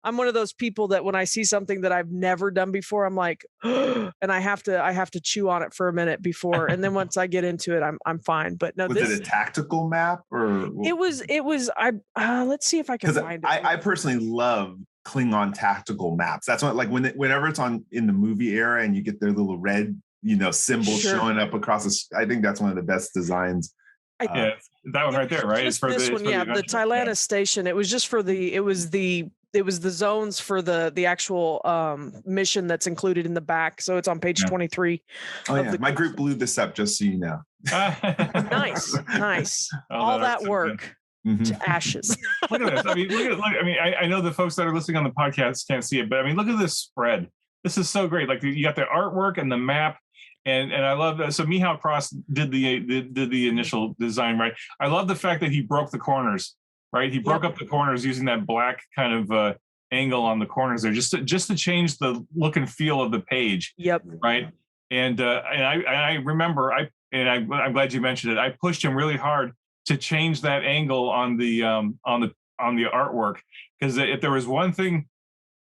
I'm one of those people that when I see something that I've never done before, I'm like, and I have to chew on it for a minute before. And then once I get into it, I'm fine. But no, was it a tactical map or? It was, let's see if I can find it. I personally love Klingon tactical maps. That's what, like whenever it's on in the movie era and you get their little red, symbol showing up across I think that's one of the best designs. Yeah, that one right there, right? It's for this one, the Tylanus station. It was just for it was the zones for the actual mission that's included in the back. So it's on page 23. Oh yeah, my group blew this up, just so you know. Nice. All that work. To ashes. Look at this. I mean, I know the folks that are listening on the podcast can't see it, but I mean, look at this spread. This is so great. Like you got the artwork and the map, and I love that. So Michal Cross did the initial design, right? I love the fact that he broke the corners, right? He broke up the corners using that black kind of angle on the corners there, just to change the look and feel of the page. Yep. Right. And I remember I'm glad you mentioned it. I pushed him really hard to change that angle on the artwork, because if there was one thing,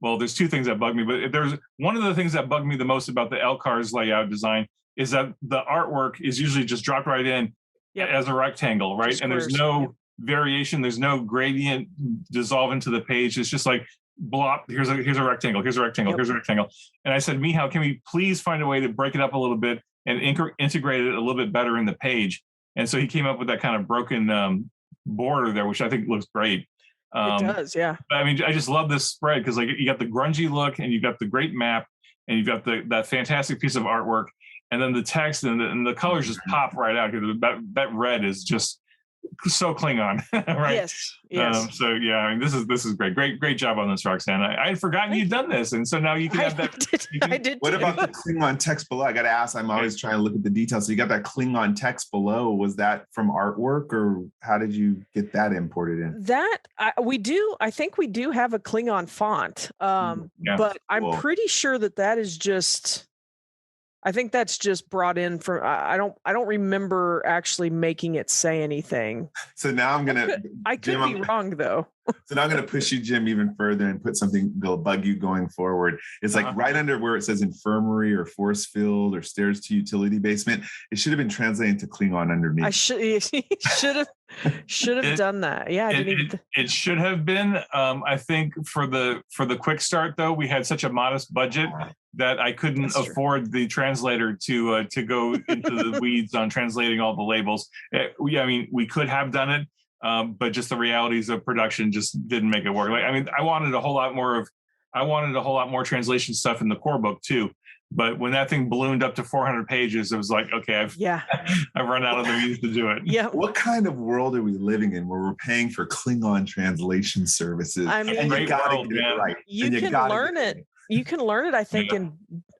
well, there's two things that bug me, but if there's one of the things that bugged me the most about the LCARS layout design is that the artwork is usually just dropped right in as a rectangle, right? And there's no variation, there's no gradient dissolve into the page. It's just like blop. Here's a rectangle. Here's a rectangle. Here's a rectangle. And I said, Michal, can we please find a way to break it up a little bit and integrate it a little bit better in the page? And so he came up with that kind of broken border there, which I think looks great. It does, yeah. I mean, I just love this spread because like you got the grungy look, and you've got the great map, and you've got that fantastic piece of artwork, and then the text and the colors just pop right out, because that red is just so Klingon, right? Yes. So yeah, I mean, this is great job on this, Roxanne. I had forgotten you'd done this, and so now you can have that. I did. What about the Klingon text below? I got to ask. I'm always trying to look at the details. So you got that Klingon text below. Was that from artwork, or how did you get that imported in? We do. I think we do have a Klingon font, but I'm pretty sure that is just. I think that's just brought in from. I don't remember actually making it say anything. So now I'm gonna. I could be wrong though. So now I'm gonna push you, Jim, even further and put something that'll bug you going forward. It's like right under where it says infirmary or force field or stairs to utility basement. It should have been translated to Klingon underneath. I should have done that. Yeah, it should have been. I think for the quick start though, we had such a modest budget that I couldn't afford the translator to go into the weeds on translating all the labels. I mean, we could have done it, but just the realities of production just didn't make it work. Like, I mean, I wanted a whole lot more translation stuff in the core book too. But when that thing ballooned up to 400 pages, it was like, okay, I've run out of the means to do it. Yeah. What kind of world are we living in where we're paying for Klingon translation services? I mean, you gotta get it right. You can learn it. You can learn it, I think,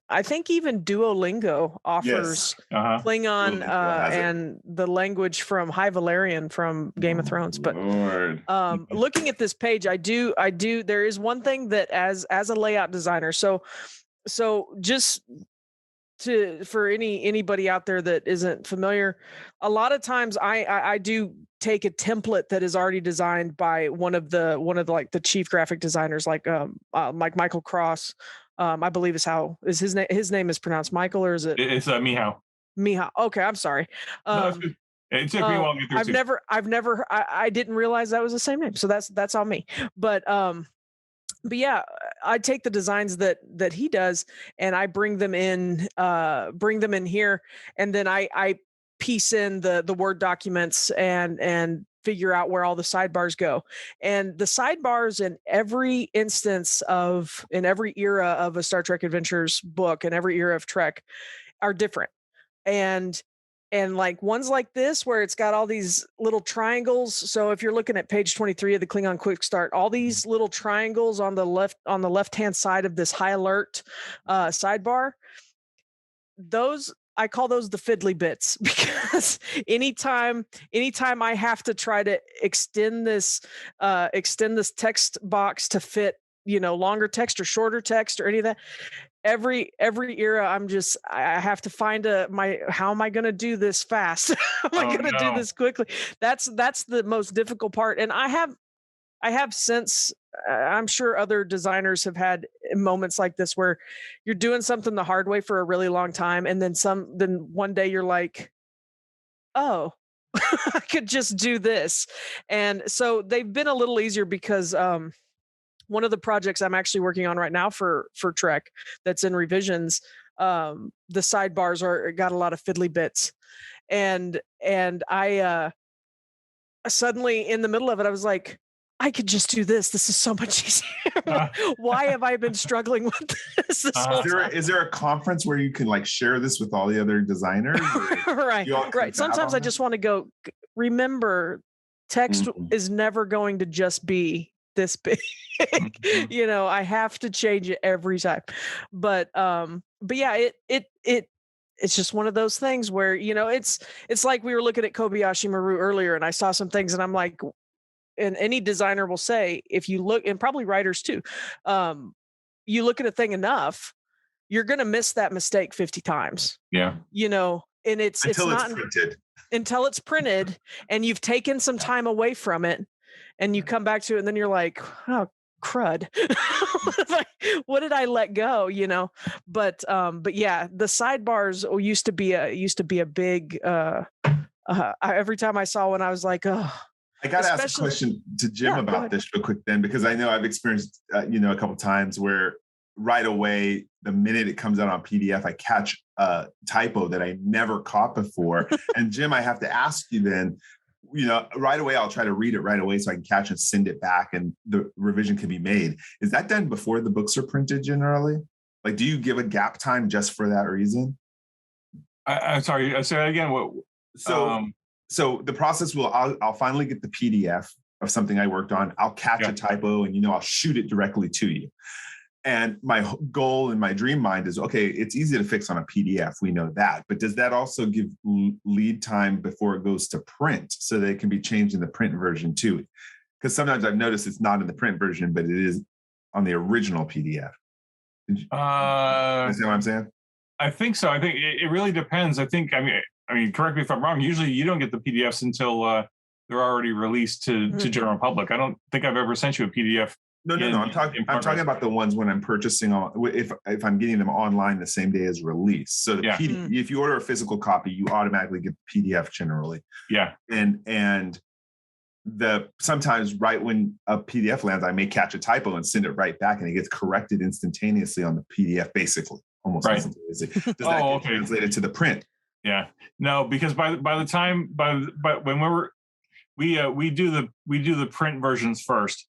I think even Duolingo offers Klingon and the language from High Valerian from Game of Thrones. But looking at this page, I do. There is one thing that as a layout designer, so just for anybody out there that isn't familiar, a lot of times I do take a template that is already designed by one of the like the chief graphic designers, like Michael Cross. I believe is his name. His name is pronounced Michael, or is it? It's Michal. Michal. Okay, I'm sorry. It took me a while to get through. I didn't realize that was the same name. So that's on me. But yeah, I take the designs that he does and I bring them in here, and then I piece in the Word documents and figure out where all the sidebars go. And the sidebars in every in every era of a Star Trek Adventures book and every era of Trek are different. And like ones like this where it's got all these little triangles. So if you're looking at page 23 of the Klingon Quick Start, all these little triangles on the left-hand side of this high alert sidebar, those, I call those the fiddly bits, because anytime I have to try to extend this text box to fit, longer text or shorter text or any of that, every era I have to find how am I going to do this fast? How am I going to do this quickly? That's the most difficult part. And I have since, I'm sure other designers have had moments like this where you're doing something the hard way for a really long time. And then one day you're like, oh, I could just do this. And so they've been a little easier because, one of the projects I'm actually working on right now for Trek that's in revisions, the sidebars got a lot of fiddly bits. And I suddenly in the middle of it, I was like, I could just do this. This is so much easier. Why have I been struggling with this whole time? Is there a conference where you can like share this with all the other designers? Right. Sometimes I just want to go, remember, text is never going to just be this big. I have to change it every time. But yeah, it's just one of those things where, it's like we were looking at Kobayashi Maru earlier, and I saw some things and I'm like, and any designer will say, if you look, and probably writers too, you look at a thing enough, you're going to miss that mistake 50 times. Yeah. And it's not printed. Until it's printed and you've taken some time away from it and you come back to it and then you're like, oh, crud. What did I let go? But yeah, the sidebars used to be a big, every time I saw one, I was like, oh. I got to ask a question to Jim about this real quick then, because I know I've experienced, a couple times where right away, the minute it comes out on PDF, I catch a typo that I never caught before. And Jim, I have to ask you then, right away, I'll try to read it right away so I can catch and send it back and the revision can be made. Is that done before the books are printed generally? Like, do you give a gap time just for that reason? I'm sorry, say that again. What? So the process I'll finally get the PDF of something I worked on. I'll catch a typo and, I'll shoot it directly to you. And my goal in my dream mind is, okay, it's easy to fix on a PDF. We know that. But does that also give lead time before it goes to print so that it can be changed in the print version too? Because sometimes I've noticed it's not in the print version, but it is on the original PDF. You see what I'm saying? I think so. I think it really depends. I mean, correct me if I'm wrong. Usually you don't get the PDFs until they're already released to general public. I don't think I've ever sent you a PDF. No. I'm talking about the ones when I'm purchasing if I'm getting them online the same day as release. So PDF, if you order a physical copy, you automatically get the PDF generally. Yeah. And sometimes right when a PDF lands, I may catch a typo and send it right back, and it gets corrected instantaneously on the PDF, basically, almost instantaneously. Does that get translated to the print? Yeah. No, because by the time when we do the print versions first.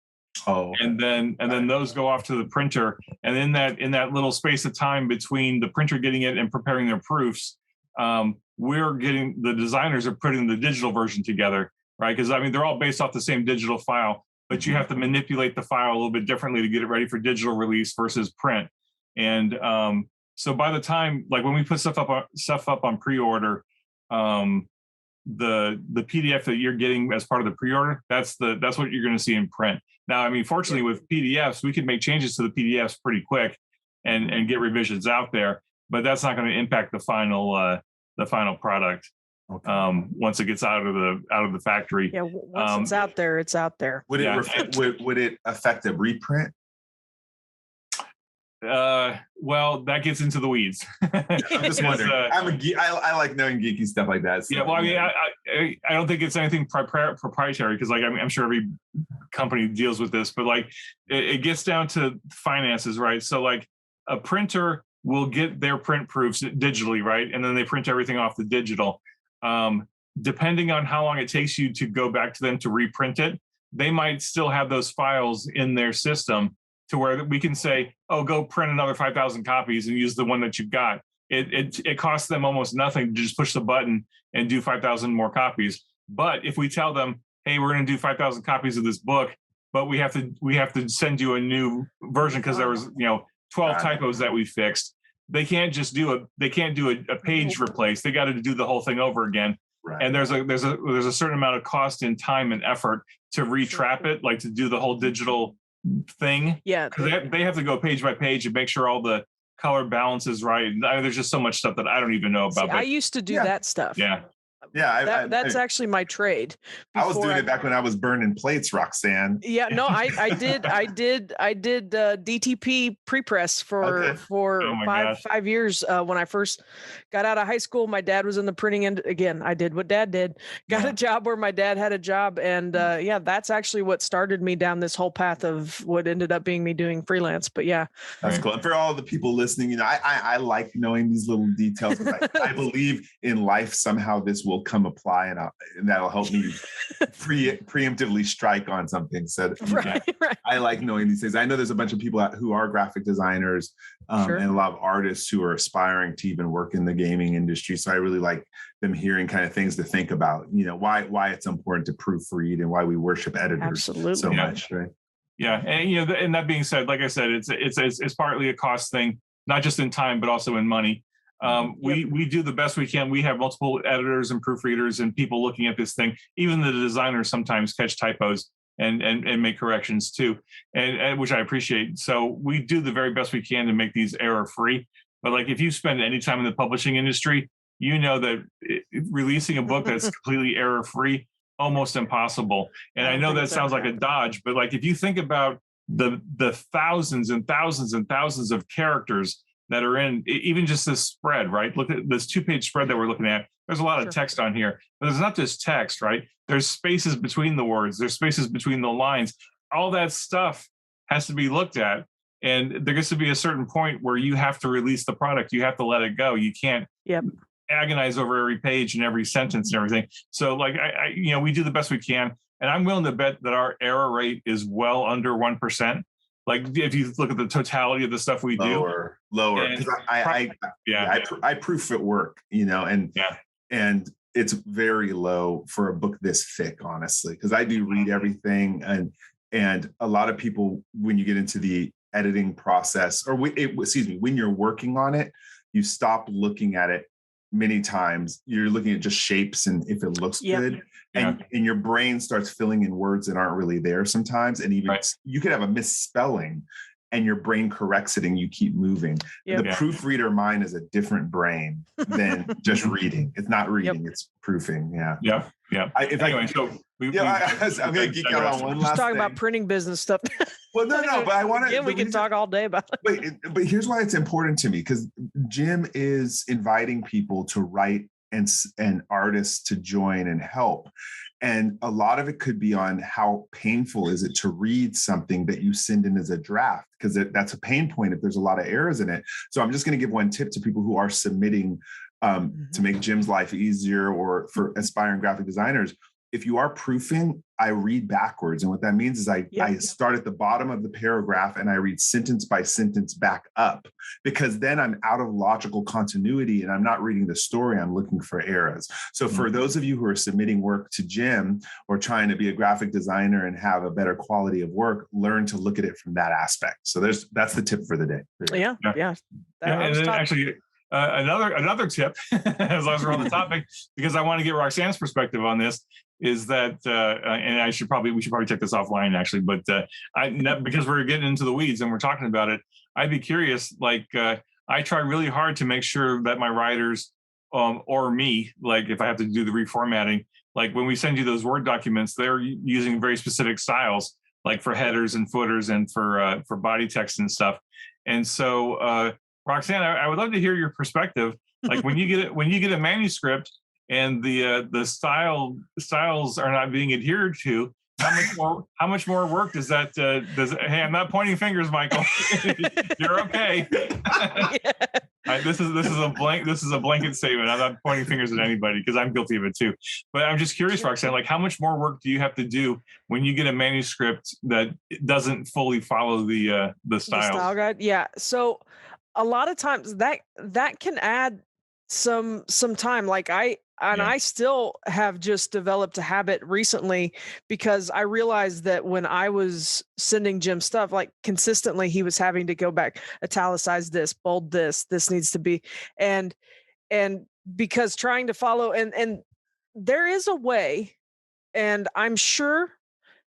Oh, and then those go off to the printer, and in that little space of time between the printer getting it and preparing their proofs, the designers are putting the digital version together, right? Because they're all based off the same digital file, but you have to manipulate the file a little bit differently to get it ready for digital release versus print. And so by the time, like when we put stuff up on pre-order, the PDF that you're getting as part of the pre-order, that's what you're going to see in print. Now, fortunately with PDFs, we can make changes to the PDFs pretty quick and get revisions out there, but that's not going to impact the final product. Okay. Once it gets out of the factory. Yeah, once it's out there, it's out there. Would it affect a reprint? Well, that gets into the weeds. I'm just wondering. I like knowing geeky stuff like that. So. Yeah, well, I don't think it's anything proprietary because, I'm sure every company deals with this, but it gets down to finances, right? So, a printer will get their print proofs digitally, right, and then they print everything off the digital. depending on how long it takes you to go back to them to reprint it, they might still have those files in their system to where we can say, oh, go print another 5,000 copies and use the one that you've got. It costs them almost nothing to just push the button and do 5,000 more copies. But if we tell them, hey, we're going to do 5,000 copies of this book, but we have to send you a new version because there was 12 typos that we fixed. They can't just do a page replace. They got to do the whole thing over again. Right. And there's a certain amount of cost and time and effort to retrap it, like to do the whole digital thing. Yeah, because they have to go page by page and make sure all the color balance is right. There's just so much stuff that I don't even know about. See, I used to do that stuff. Yeah. Yeah, that's actually my trade. I was doing it back when I was burning plates, Roxanne. Yeah, no, I did DTP pre-press for 5 years when I first got out of high school. My dad was in the printing end. Again, I did what Dad did. Got a job where my dad had a job, and that's actually what started me down this whole path of what ended up being me doing freelance. But yeah, that's cool. And for all the people listening, I like knowing these little details. I believe in life somehow this will come apply, and that'll help me preemptively strike on something. So right. I like knowing these things. I know there's a bunch of people who are graphic designers and a lot of artists who are aspiring to even work in the gaming industry. So I really like them hearing kind of things to think about, why it's important to proofread and why we worship editors so much. Right. Yeah. And, and that being said, like I said, it's partly a cost thing, not just in time, but also in money. We do the best we can. We have multiple editors and proofreaders and people looking at this thing. Even the designers sometimes catch typos and make corrections too, and which I appreciate. So we do the very best we can to make these error free. But like if you spend any time in the publishing industry, that releasing a book that's completely error free, almost impossible. And I know that sounds like a dodge, but like if you think about the thousands and thousands and thousands of characters that are in even just this spread, right? Look at this 2-page spread that we're looking at. There's a lot of text on here, but there's not just text, right? There's spaces between the words. There's spaces between the lines. All that stuff has to be looked at. And there gets to be a certain point where you have to release the product. You have to let it go. You can't agonize over every page and every sentence and everything. So like, we do the best we can. And I'm willing to bet that our error rate is well under 1%. Like if you look at the totality of the stuff we do, lower. I proof at work, and it's very low for a book this thick, honestly, because I do read everything, and a lot of people, when you get into the editing process, or when you're working on it, you stop looking at it many times. You're looking at just shapes and if it looks good. And your brain starts filling in words that aren't really there sometimes. And even you could have a misspelling and your brain corrects it and you keep moving. The proofreader mind is a different brain than just reading. It's not reading, it's proofing. Yeah. I'm going to geek out on one last thing. Talking about printing business stuff. Well, no, but I want to. We can talk all day about it. But here's why it's important to me, because Jim is inviting people to write and artists to join and help. And a lot of it could be on how painful is it to read something that you send in as a draft, because that's a pain point if there's a lot of errors in it. So I'm just going to give one tip to people who are submitting to make Jim's life easier, or for aspiring graphic designers. If you are proofing, I read backwards. And what that means is I start at the bottom of the paragraph and I read sentence by sentence back up, because then I'm out of logical continuity and I'm not reading the story. I'm looking for errors. So for those of you who are submitting work to Jim or trying to be a graphic designer and have a better quality of work, learn to look at it from that aspect. So that's the tip for the day. Yeah. And then actually, another tip, as long as we're on the topic, because I want to get Roxanne's perspective on this, is that, and we should probably take this offline actually, but because we're getting into the weeds and we're talking about it, I'd be curious. Like I try really hard to make sure that my writers, or me, like if I have to do the reformatting, like when we send you those Word documents, they're using very specific styles, like for headers and footers and for body text and stuff. And so, Roxanne, I would love to hear your perspective. Like when you get a manuscript and the styles are not being adhered to, how much more work does that hey, I'm not pointing fingers, Michael. You're okay. This is a blanket statement. I'm not pointing fingers at anybody because I'm guilty of it too. But I'm just curious, Roxanne, like how much more work do you have to do when you get a manuscript that doesn't fully follow the styles? The style guide, yeah. So a lot of times that can add some time. Like I still have just developed a habit recently because I realized that when I was sending Jim stuff, like consistently, he was having to go back, italicize this, bold this needs to be, and because trying to follow, and there is a way, and I'm sure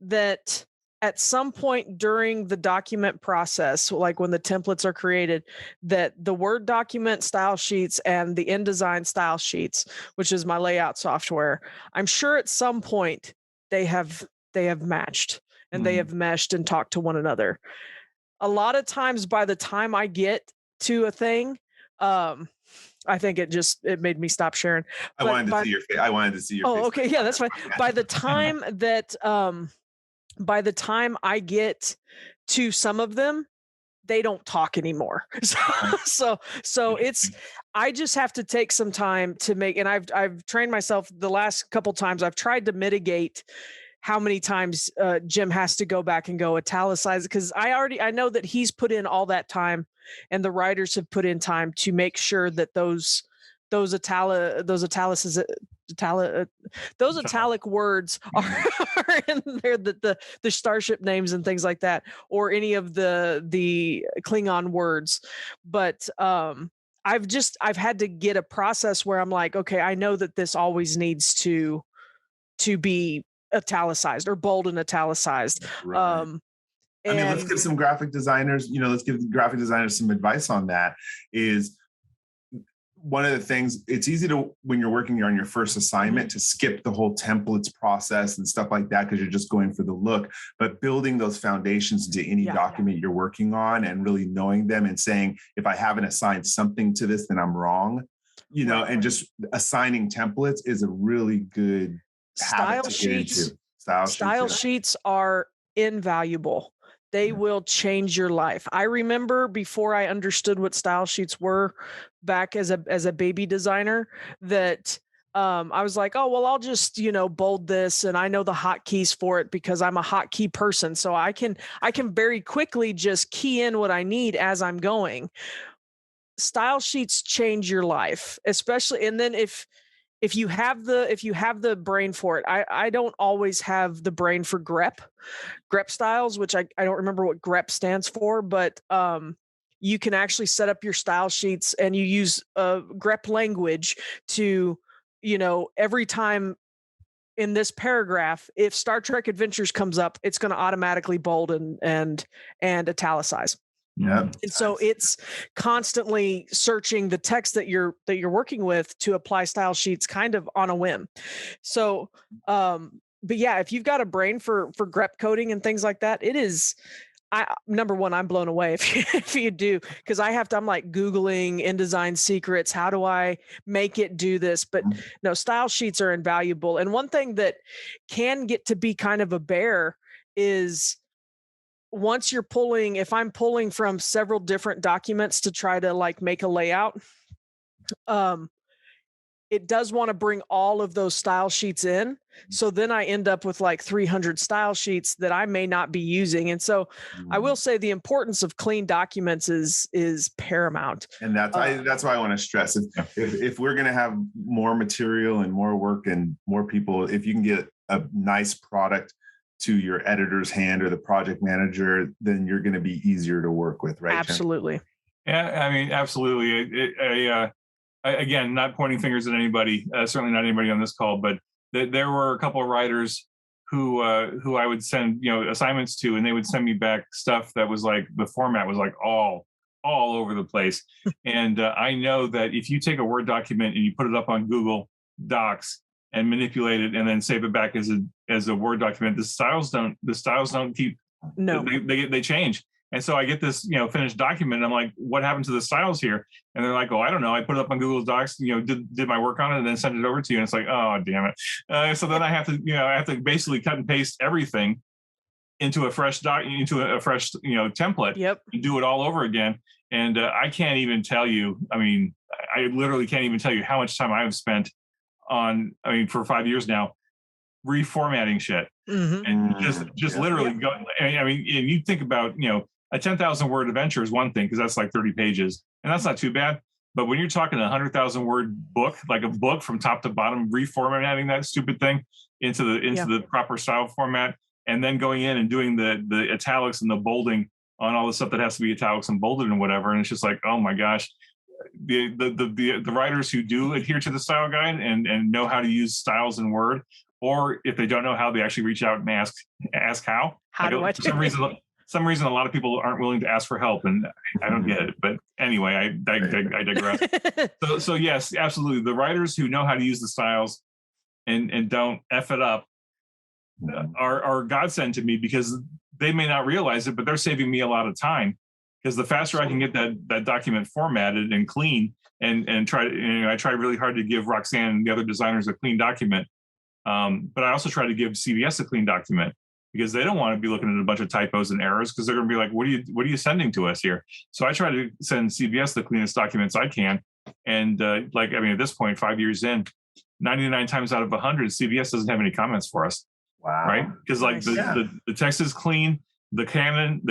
that at some point during the document process, like when the templates are created, that the Word document style sheets and the InDesign style sheets, which is my layout software, I'm sure at some point they have matched and they have meshed and talked to one another. A lot of times by the time I get to a thing, I think it made me stop sharing. I wanted to see your face. I wanted to see your face. Oh, okay. Yeah, that's fine. By the time that by the time I get to some of them, they don't talk anymore. So it's, I just have to take some time to make, and I've trained myself the last couple times. I've tried to mitigate how many times Jim has to go back and go italicize, because I know that he's put in all that time and the writers have put in time to make sure that those italic words are in there, the starship names and things like that, or any of the Klingon words. But I've had to get a process where I'm like, okay, I know that this always needs to be italicized or bold and italicized. Right. I mean, let's give some graphic designers, let's give graphic designers some advice on that. Is one of the things, it's easy to, when you're working on your first assignment, to skip the whole templates process and stuff like that because you're just going for the look. But building those foundations into any document you're working on and really knowing them and saying, if I haven't assigned something to this, then I'm wrong, and just assigning templates is a really good style sheets. Style sheets are invaluable. They will change your life. I remember before I understood what style sheets were back as a baby designer, that I was like, oh, well, I'll just, bold this. And I know the hotkeys for it because I'm a hotkey person. So I can very quickly just key in what I need as I'm going. Style sheets change your life, especially. And then if you have the brain for it, I don't always have the brain for grep styles, which I don't remember what grep stands for, but you can actually set up your style sheets and you use grep language to, every time in this paragraph, if Star Trek Adventures comes up, it's going to automatically bold and italicize. Yeah. And so it's constantly searching the text that you're working with to apply style sheets kind of on a whim. So, but yeah, if you've got a brain for grep coding and things like that, it is, number one, I'm blown away if you do, because I'm like Googling InDesign secrets. How do I make it do this? But no, style sheets are invaluable. And one thing that can get to be kind of a bear is, once you're pulling, if I'm pulling from several different documents to try to like make a layout, it does want to bring all of those style sheets in. So then I end up with like 300 style sheets that I may not be using. And so I will say the importance of clean documents is paramount. And that's why I want to stress, if we're going to have more material and more work and more people, if you can get a nice product to your editor's hand or the project manager, then you're going to be easier to work with, right? Absolutely. Yeah, I mean, absolutely. Again, not pointing fingers at anybody, certainly not anybody on this call, but there were a couple of writers who I would send, assignments to, and they would send me back stuff that was like, the format was like all over the place. And I know that if you take a Word document and you put it up on Google Docs and manipulate it and then save it back as a Word document, the styles don't keep, no, they change. And so I get this, finished document, and I'm like, what happened to the styles here? And they're like, oh, I don't know. I put it up on Google Docs, did my work on it and then send it over to you. And it's like, oh, damn it. So then I have to basically cut and paste everything into a fresh template. Yep. And do it all over again. And I can't even tell you. I mean, I literally can't even tell you how much time I've spent on. I mean, for 5 years now, reformatting shit, and just literally go. I mean, and you think about, a 10,000 word adventure is one thing because that's like 30 pages, and that's not too bad. But when you're talking a 100,000 word book, like a book from top to bottom, reformatting that stupid thing into the proper style format, and then going in and doing the italics and the bolding on all the stuff that has to be italics and bolded and whatever, and it's just like, oh my gosh, the writers who do adhere to the style guide and know how to use styles in Word, or if they don't know how, they actually reach out and ask how. How do I do for some reason a lot of people aren't willing to ask for help, and I don't get it. But anyway, I digress. So yes, absolutely, the writers who know how to use the styles and don't F it up are godsend to me, because they may not realize it, but they're saving me a lot of time, because the faster I can get that document formatted and clean, and I try really hard to give Roxanne and the other designers a clean document. But I also try to give CBS a clean document, because they don't want to be looking at a bunch of typos and errors, because they're going to be like, what are you sending to us here? So I try to send CBS the cleanest documents I can. And at this point, 5 years in, 99 times out of 100, CBS doesn't have any comments for us. Wow. Right? Because the text is clean, the canon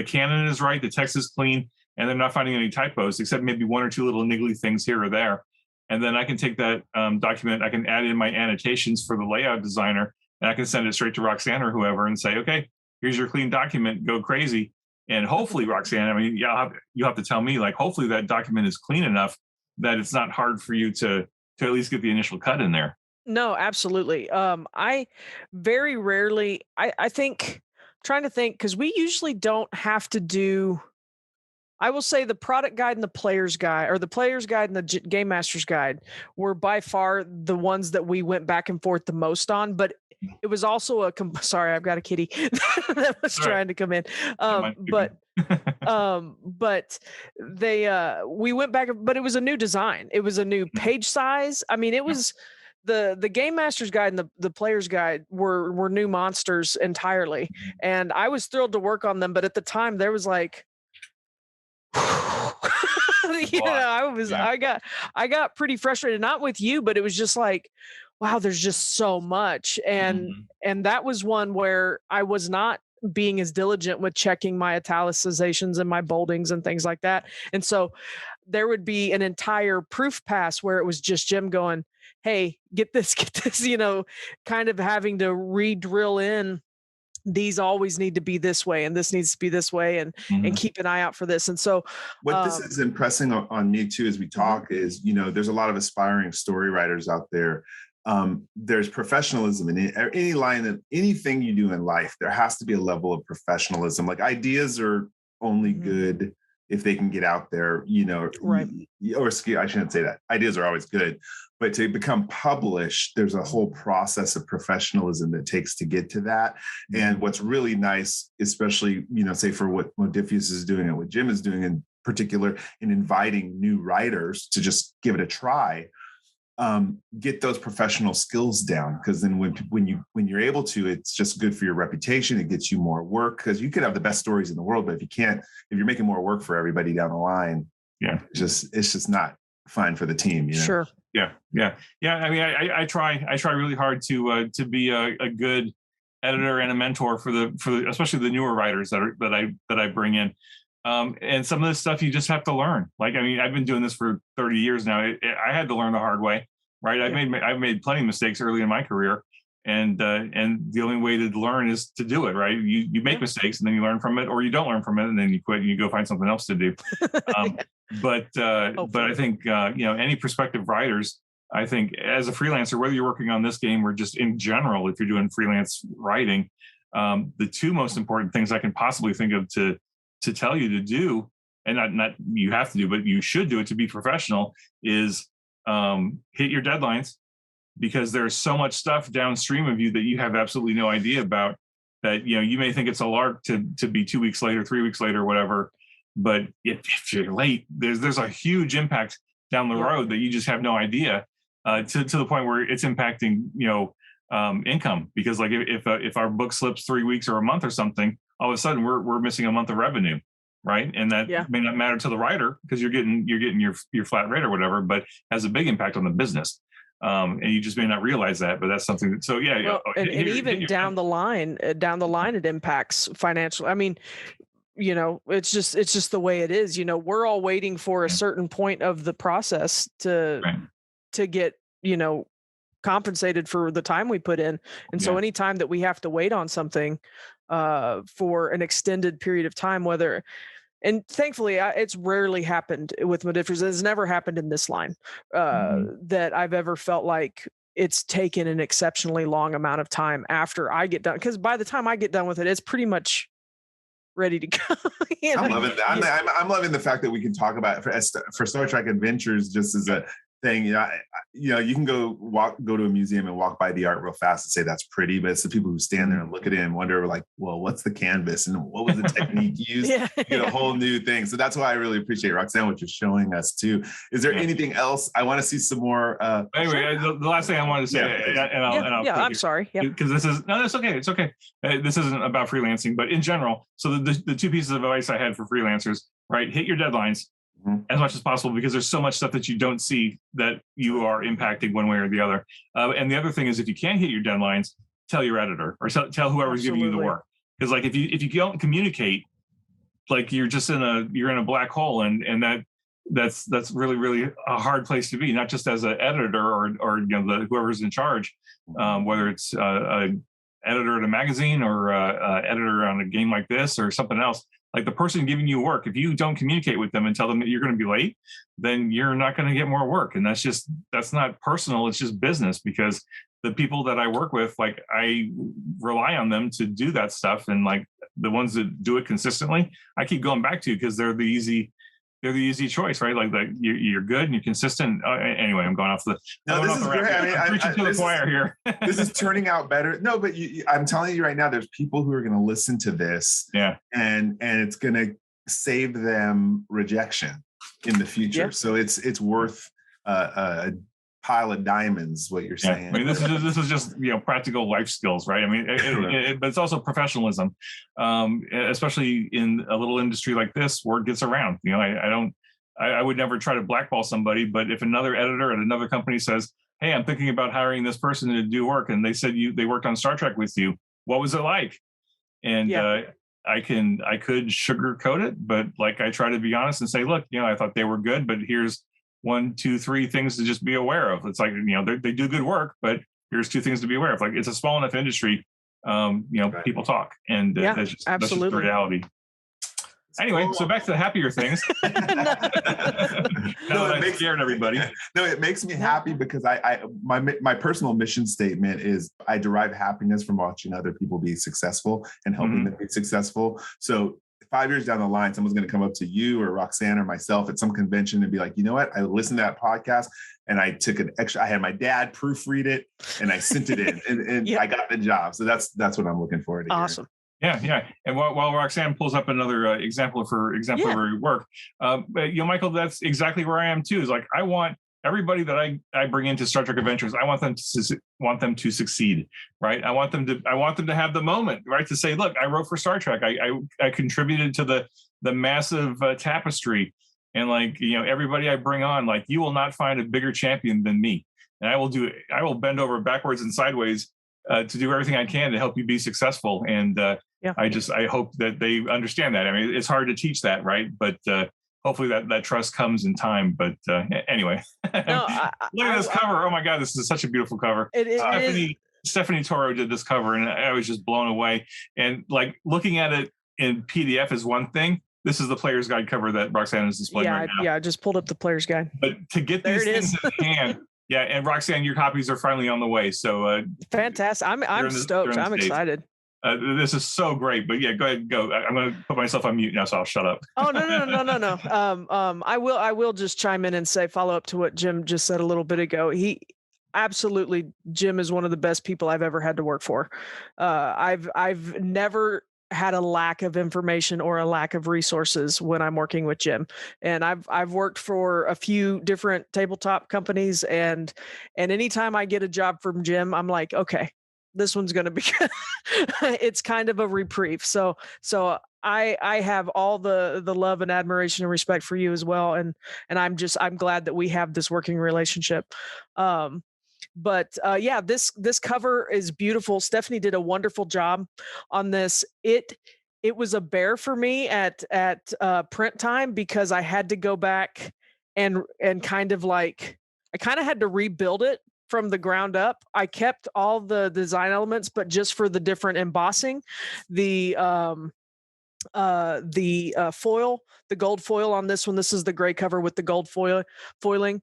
is right, the text is clean, and they're not finding any typos, except maybe one or two little niggly things here or there. And then I can take that document, I can add in my annotations for the layout designer, and I can send it straight to Roxanne or whoever and say, okay, here's your clean document, go crazy. And hopefully, Roxanne, I mean, you have to tell me, like, hopefully that document is clean enough that it's not hard for you to at least get the initial cut in there. No, absolutely. I very rarely, I think, trying to think, because we usually don't have to do, I will say the product guide and the player's guide, or the player's guide and the game master's guide, were by far the ones that we went back and forth the most on. But it was also sorry, I've got a kitty that was trying to come in. But we went back, but it was a new design. It was a new page size. I mean, it was the game master's guide and the player's guide were new monsters entirely. And I was thrilled to work on them. But at the time there was like, I got pretty frustrated, not with you, but it was just like, wow, there's just so much. And that was one where I was not being as diligent with checking my italicizations and my boldings and things like that. And so there would be an entire proof pass where it was just Jim going, hey, get this, kind of having to re-drill in, these always need to be this way, and this needs to be this way, and keep an eye out for this. And so what this is impressing on me too, as we talk, is, there's a lot of aspiring story writers out there. There's professionalism in any line of anything you do in life. There has to be a level of professionalism. Like, ideas are only good if they can get out there, right. Or I shouldn't say that. Ideas are always good, but to become published, there's a whole process of professionalism that takes to get to that. And what's really nice, especially, say for what Modiphius is doing and what Jim is doing in particular, in inviting new writers to just give it a try, get those professional skills down, because then when you're able to, it's just good for your reputation. It gets you more work, because you could have the best stories in the world, but if you're making more work for everybody down the line, it's just not fine for the team. Sure. Yeah. I mean, I try really hard to be a good editor and a mentor for the especially the newer writers that I bring in. And some of this stuff you just have to learn. Like, I mean, I've been doing this for 30 years now. I had to learn the hard way, right? I've made plenty of mistakes early in my career, and the only way to learn is to do it, right? You make mistakes and then you learn from it, or you don't learn from it and then you quit and you go find something else to do. But I think any prospective writers, I think as a freelancer, whether you're working on this game or just in general, if you're doing freelance writing, the two most important things I can possibly think of to tell you to do, and not you have to do, but you should do it to be professional, is hit your deadlines, because there's so much stuff downstream of you that you have absolutely no idea about, that you may think it's a lark to be 2 weeks later, 3 weeks later, whatever, but if you're late, there's a huge impact down the road that you just have no idea, to the point where it's impacting income, because like if our book slips 3 weeks or a month or something, all of a sudden we're missing a month of revenue, right? And that may not matter to the writer because you're getting your flat rate or whatever, but has a big impact on the business. And you just may not realize that, but that's something that, so yeah. Well, and even down the line, it impacts financial. I mean, it's just the way it is. We're all waiting for a certain point of the process to get, compensated for the time we put in. And so anytime that we have to wait on something for an extended period of time, and thankfully it's rarely happened with Modifers. It's never happened in this line that I've ever felt like it's taken an exceptionally long amount of time after I get done. Because by the time I get done with it, it's pretty much ready to go. I'm loving that. I'm loving the fact that we can talk about for Star Trek Adventures just as a thing. You can go to a museum and walk by the art real fast and say that's pretty, but it's the people who stand there and look at it and wonder, like, well, what's the canvas and what was the technique used? You get a whole new thing. So that's why I really appreciate, Roxanne, what you're showing us too. Is there anything else? I want to see some more. Anyway, the last thing I wanted to say, I'm sorry. Because that's okay. It's okay. This isn't about freelancing, but in general. So the two pieces of advice I had for freelancers, right? Hit your deadlines as much as possible, because there's so much stuff that you don't see that you are impacting one way or the other. And the other thing is, if you can't hit your deadlines, tell your editor or tell whoever's giving you the work. Because like if you don't communicate, like you're in a black hole, and that's really, really a hard place to be, not just as an editor or whoever's in charge, whether it's an editor at a magazine or editor on a game like this or something else. Like the person giving you work, if you don't communicate with them and tell them that you're going to be late, then you're not going to get more work. And that's not personal. It's just business, because the people that I work with, like I rely on them to do that stuff. And like the ones that do it consistently, I keep going back to because they're the easy choice, right? Like you're good and you're consistent. Anyway, I'm going off the. No, this is great. I'm preaching to the choir here. This is turning out better. No, but I'm telling you right now, there's people who are going to listen to this, and it's going to save them rejection in the future. Yeah. So it's worth a pile of diamonds. What you're saying? I mean, this is just practical life skills, right? I mean, but it's also professionalism, especially in a little industry like this. Word gets around. I would never try to blackball somebody, but if another editor at another company says, "Hey, I'm thinking about hiring this person to do work," and they said they worked on Star Trek with you, what was it like? And I could sugarcoat it, but like I try to be honest and say, look, I thought they were good, but here's 1, 2, 3 things to just be aware of. It's like, they do good work, but here's 2 things to be aware of. Like it's a small enough industry, people talk, and that's just the reality. Anyway, so back to the happier things. It scared everybody. No, it makes me happy because my personal mission statement is I derive happiness from watching other people be successful and helping them be successful. So 5 years down the line, someone's going to come up to you or Roxanne or myself at some convention and be like, you know what? I listened to that podcast and I took I had my dad proofread it and I sent it in and I got the job. So that's what I'm looking forward to. Awesome. Yeah. And while Roxanne pulls up another example of her work, Michael, that's exactly where I am too. Is like, I want everybody that I bring into Star Trek Adventures, I want them to succeed, right? I want them to have the moment, right? To say, look, I wrote for Star Trek. I contributed to the massive tapestry, and like, everybody I bring on, like, you will not find a bigger champion than me. And I will bend over backwards and sideways to do everything I can to help you be successful. And I hope that they understand that. I mean, it's hard to teach that, right? But hopefully that trust comes in time. But anyway, look at this cover. Oh my God, this is such a beautiful cover. Stephanie Toro did this cover, and I was just blown away. And like looking at it in PDF is one thing. This is the player's guide cover that Roxanne is displaying right now. Yeah, I just pulled up the player's guide. But to get these things in hand. Yeah, and Roxanne, your copies are finally on the way. So fantastic! I'm stoked. I'm excited. This is so great. But yeah, go ahead, go. I'm going to put myself on mute now, so I'll shut up. Oh no. I will just chime in and say, follow up to what Jim just said a little bit ago. Jim is one of the best people I've ever had to work for. I've never had a lack of information or a lack of resources when I'm working with Jim. And I've worked for a few different tabletop companies, and anytime I get a job from Jim, I'm like, okay, this one's going to be it's kind of a reprieve. So I have all the love and admiration and respect for you as well, and I'm glad that we have this working relationship. But yeah, this cover is beautiful. Stephanie did a wonderful job on this. It was a bear for me at print time, because I had to go back and kind of like, I kind of had to rebuild it from the ground up. I kept all the design elements, but just for the different embossing, the foil, the gold foil on this one. This is the gray cover with the gold foiling.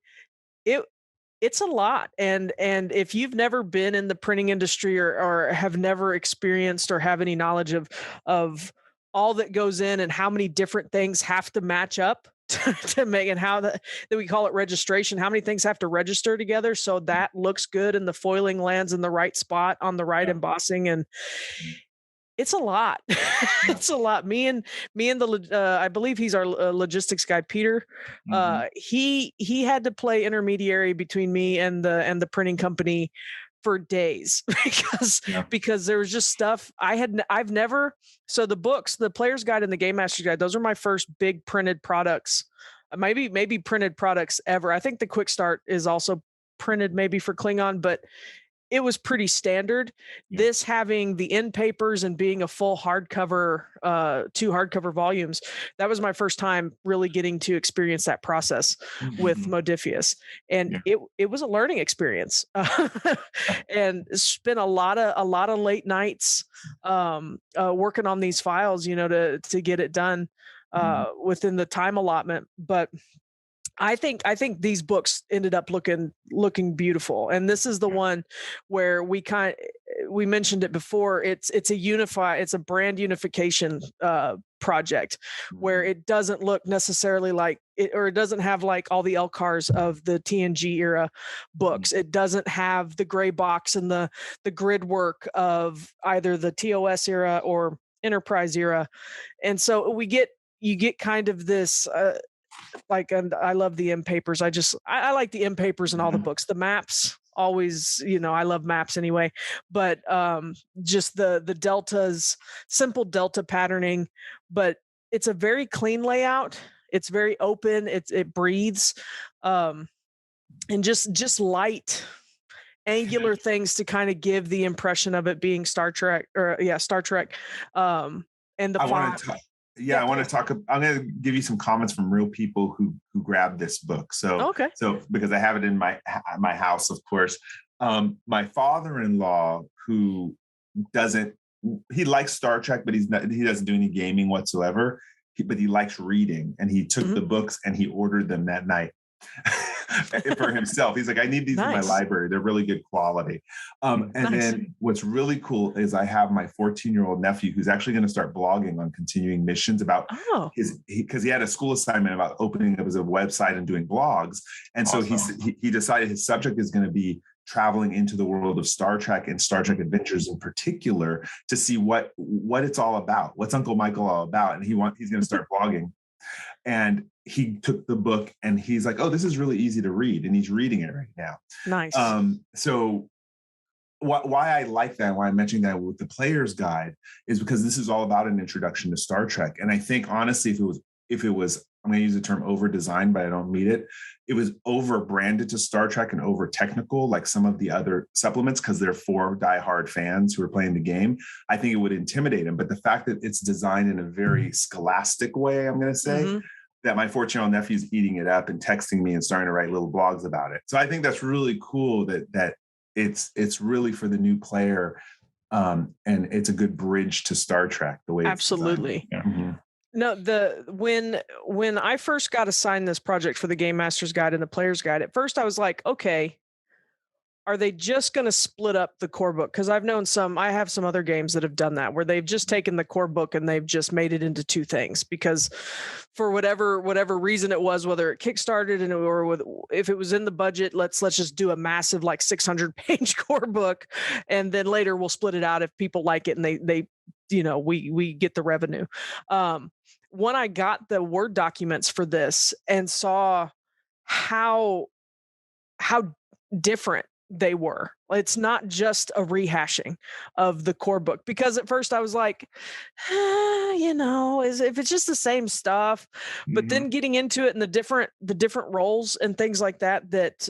It's a lot. And if you've never been in the printing industry, or have never experienced or have any knowledge of all that goes in and how many different things have to match up to make, and how that we call it registration, how many things have to register together so that looks good and the foiling lands in the right spot on the right embossing, and it's a lot. It's a lot. Me and the I believe he's our logistics guy, Peter. He had to play intermediary between me and the printing company for days because there was just stuff I've never. So the books, the player's guide and the game master's guide, those are my first big printed products, maybe printed products ever. I think the quick start is also printed maybe for Klingon, but it was pretty standard. This having the end papers and being a full hardcover, 2 hardcover volumes, that was my first time really getting to experience that process with Modifius, and it was a learning experience. And spent a lot of late nights working on these files, to get it done within the time allotment. But I think these books ended up looking beautiful, and this is the one where we mentioned it before. It's a brand unification project, where it doesn't look necessarily like it, or it doesn't have like all the LCARs of the TNG era books. It doesn't have the gray box and the grid work of either the TOS era or Enterprise era, and so you get kind of this. And I love the M papers. I like the M papers in all the books. The maps always, I love maps anyway, but just the deltas, simple delta patterning, but it's a very clean layout. It's very open. It breathes, and just light, angular things to kind of give the impression of it being Star Trek. And the font. I want to talk. I'm going to give you some comments from real people who grabbed this book. So because I have it in my house, of course. My father-in-law, who he likes Star Trek, but he doesn't do any gaming whatsoever. But he likes reading, and he took the books and he ordered them that night for himself. He's like, I need these in my library. They're really good quality. Then what's really cool is I have my 14-year-old nephew who's actually going to start blogging on continuing missions about because he had a school assignment about opening up as a website and doing blogs. And so he decided his subject is going to be traveling into the world of Star Trek and Star Trek Adventures in particular to see what it's all about. What's Uncle Michael all about? And he's going to start blogging. And he took the book and he's like, oh, this is really easy to read. And he's reading it right now. Nice. So why I like that, why I'm mentioning that with the player's guide is because this is all about an introduction to Star Trek. And I think honestly, if it was, I'm going to use the term over designed, but I don't mean it. It was over branded to Star Trek and over technical, like some of the other supplements, because they're for diehard fans who are playing the game. I think it would intimidate them. But the fact that it's designed in a very scholastic way, I'm going to say, that my 14-year-old nephew's eating it up and texting me and starting to write little blogs about it. So I think that's really cool that it's really for the new player, and it's a good bridge to Star Trek. The way absolutely. No, when I first got assigned this project for the Game Master's Guide and the Player's Guide, at first I was like, okay, are they just going to split up the core book? Because I have some other games that have done that, where they've just taken the core book and they've just made it into 2 things, because for whatever reason it was, whether it kickstarted if it was in the budget, let's just do a massive like 600-page core book, and then later we'll split it out if people like it and they we get the revenue. When I got the Word documents for this and saw how different they were. It's not just a rehashing of the core book, because at first I was like, if it's just the same stuff, but then getting into it and the different roles and things like that that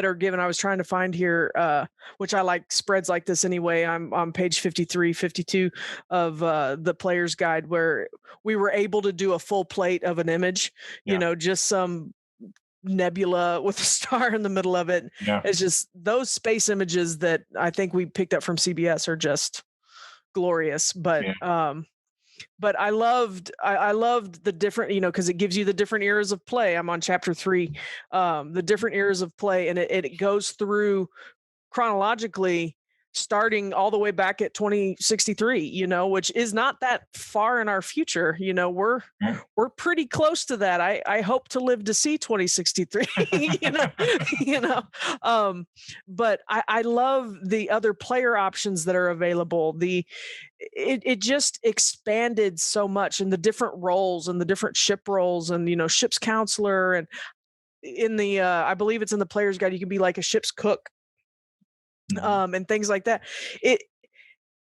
are given. I was trying to find here, which I like spreads like this anyway. I'm on page 53, 52 of the player's guide, where we were able to do a full plate of an image, just some nebula with a star in the middle of it. Yeah. It's just those space images that I think we picked up from CBS are just glorious. But but I loved the different, because it gives you the different eras of play. I'm on chapter 3, the different eras of play, and it goes through chronologically, starting all the way back at 2063, which is not that far in our future. We're pretty close to that. I hope to live to see 2063, but I love the other player options that are available. It just expanded so much, and the different roles and the different ship roles, and ship's counselor, and in the I believe it's in the player's guide, you can be like a ship's cook, and things like that.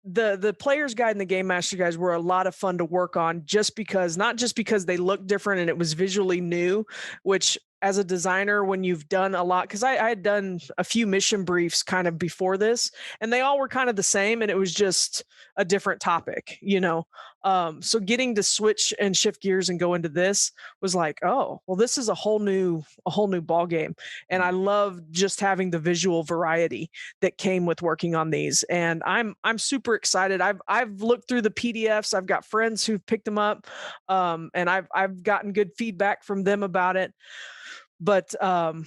The player's guide and the game master guides were a lot of fun to work on, not just because they looked different and it was visually new, which as a designer, when you've done a lot, because I had done a few mission briefs kind of before this, and they all were kind of the same, and it was just a different topic, so getting to switch and shift gears and go into this was like, oh, well, this is a whole new ball game. And I love just having the visual variety that came with working on these. And I'm super excited. I've looked through the PDFs. I've got friends who've picked them up, and I've gotten good feedback from them about it. But I'm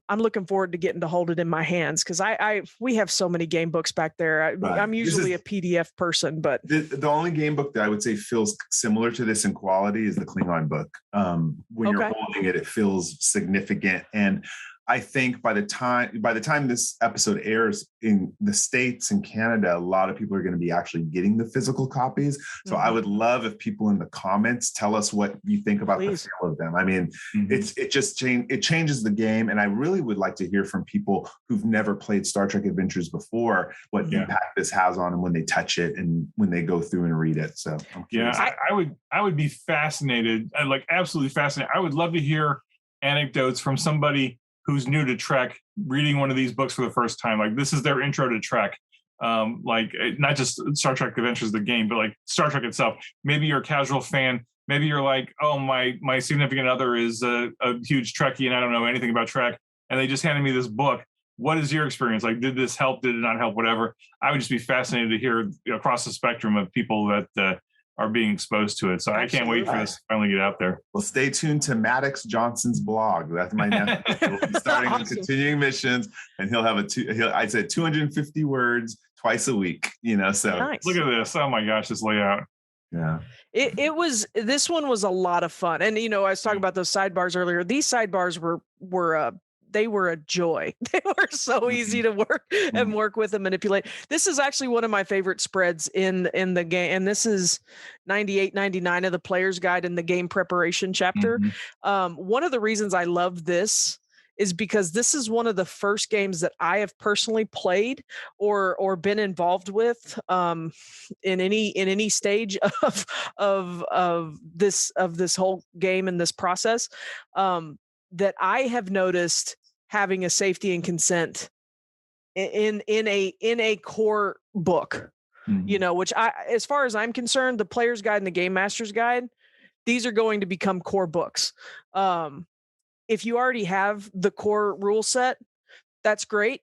looking forward to getting to hold it in my hands, because we have so many game books back there. I'm usually a PDF person, but the only game book that I would say feels similar to this in quality is the Klingon book. When you're holding it, it feels significant. And I think by the time this episode airs in the States and Canada, a lot of people are going to be actually getting the physical copies. So I would love if people in the comments tell us what you think about the feel of them. I mean, it changes the game. And I really would like to hear from people who've never played Star Trek Adventures before, what impact this has on them when they touch it and when they go through and read it. So I would be fascinated, like absolutely fascinated. I would love to hear anecdotes from somebody who's new to Trek, reading one of these books for the first time. Like, this is their intro to Trek. Like, not just Star Trek Adventures, the game, but like Star Trek itself. Maybe you're a casual fan. Maybe you're like, oh, my significant other is a huge Trekkie and I don't know anything about Trek, and they just handed me this book. What is your experience? Like, did this help? Did it not help? Whatever. I would just be fascinated to hear across the spectrum of people that are being exposed to it. So I can't wait for this to finally get out there. Well, stay tuned to Maddox Johnson's blog. That's my nephew. He'll be starting on continuing missions, and he'll have I'd say 250 words twice a week, so nice. Look at this. Oh my gosh, this layout. Yeah. This one was a lot of fun. And, I was talking about those sidebars earlier. These sidebars they were a joy. They were so easy to work with and manipulate. This is actually one of my favorite spreads in the game. And this is 98, 99 of the player's guide in the game preparation chapter. One of the reasons I love this is because this is one of the first games that I have personally played or been involved with in any stage of this whole game and this process, that I have noticed having a safety and consent in a core book, which as far as I'm concerned, the player's guide and the game master's guide, these are going to become core books. If you already have the core rule set, that's great.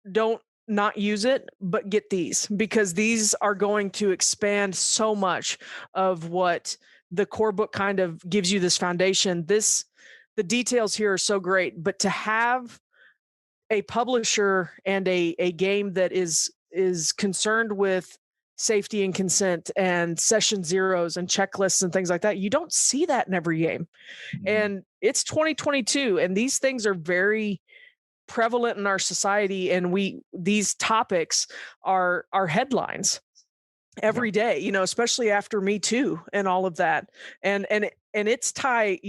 Don't not use it, but get these, because these are going to expand so much of what the core book kind of gives you, this foundation. The details here are so great, but to have a publisher and a game that is concerned with safety and consent and session zeros and checklists and things like that, you don't see that in every game. And it's 2022, and these things are very prevalent in our society, and these topics are headlines. every day, especially after Me Too and all of that. And it's tied,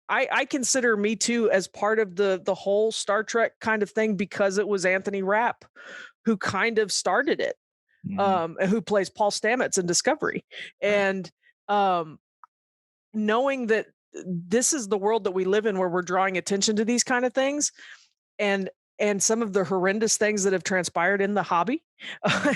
I consider Me Too as part of the whole Star Trek kind of thing, because it was Anthony Rapp who kind of started it, who plays Paul Stamets in Discovery. And knowing that this is the world that we live in, where we're drawing attention to these kind of things, and some of the horrendous things that have transpired in the hobby,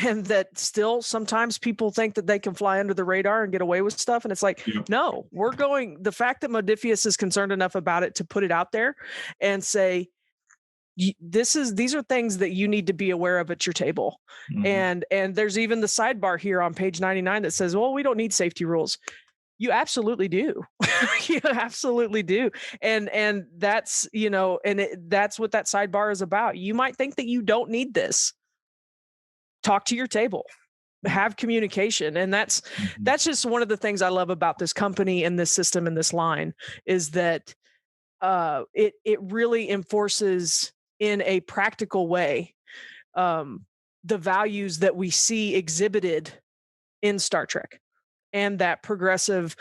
and that still sometimes people think that they can fly under the radar and get away with stuff. And it's like, no, the fact that Modiphius is concerned enough about it to put it out there and say, these are things that you need to be aware of at your table. And there's even the sidebar here on page 99 that says, well, we don't need safety rules. You absolutely do. You absolutely do. And that's, that's what that sidebar is about. You might think that you don't need this. Talk to your table, have communication. And that's just one of the things I love about this company and this system and this line, is that it really enforces in a practical way the values that we see exhibited in Star Trek, and that progressive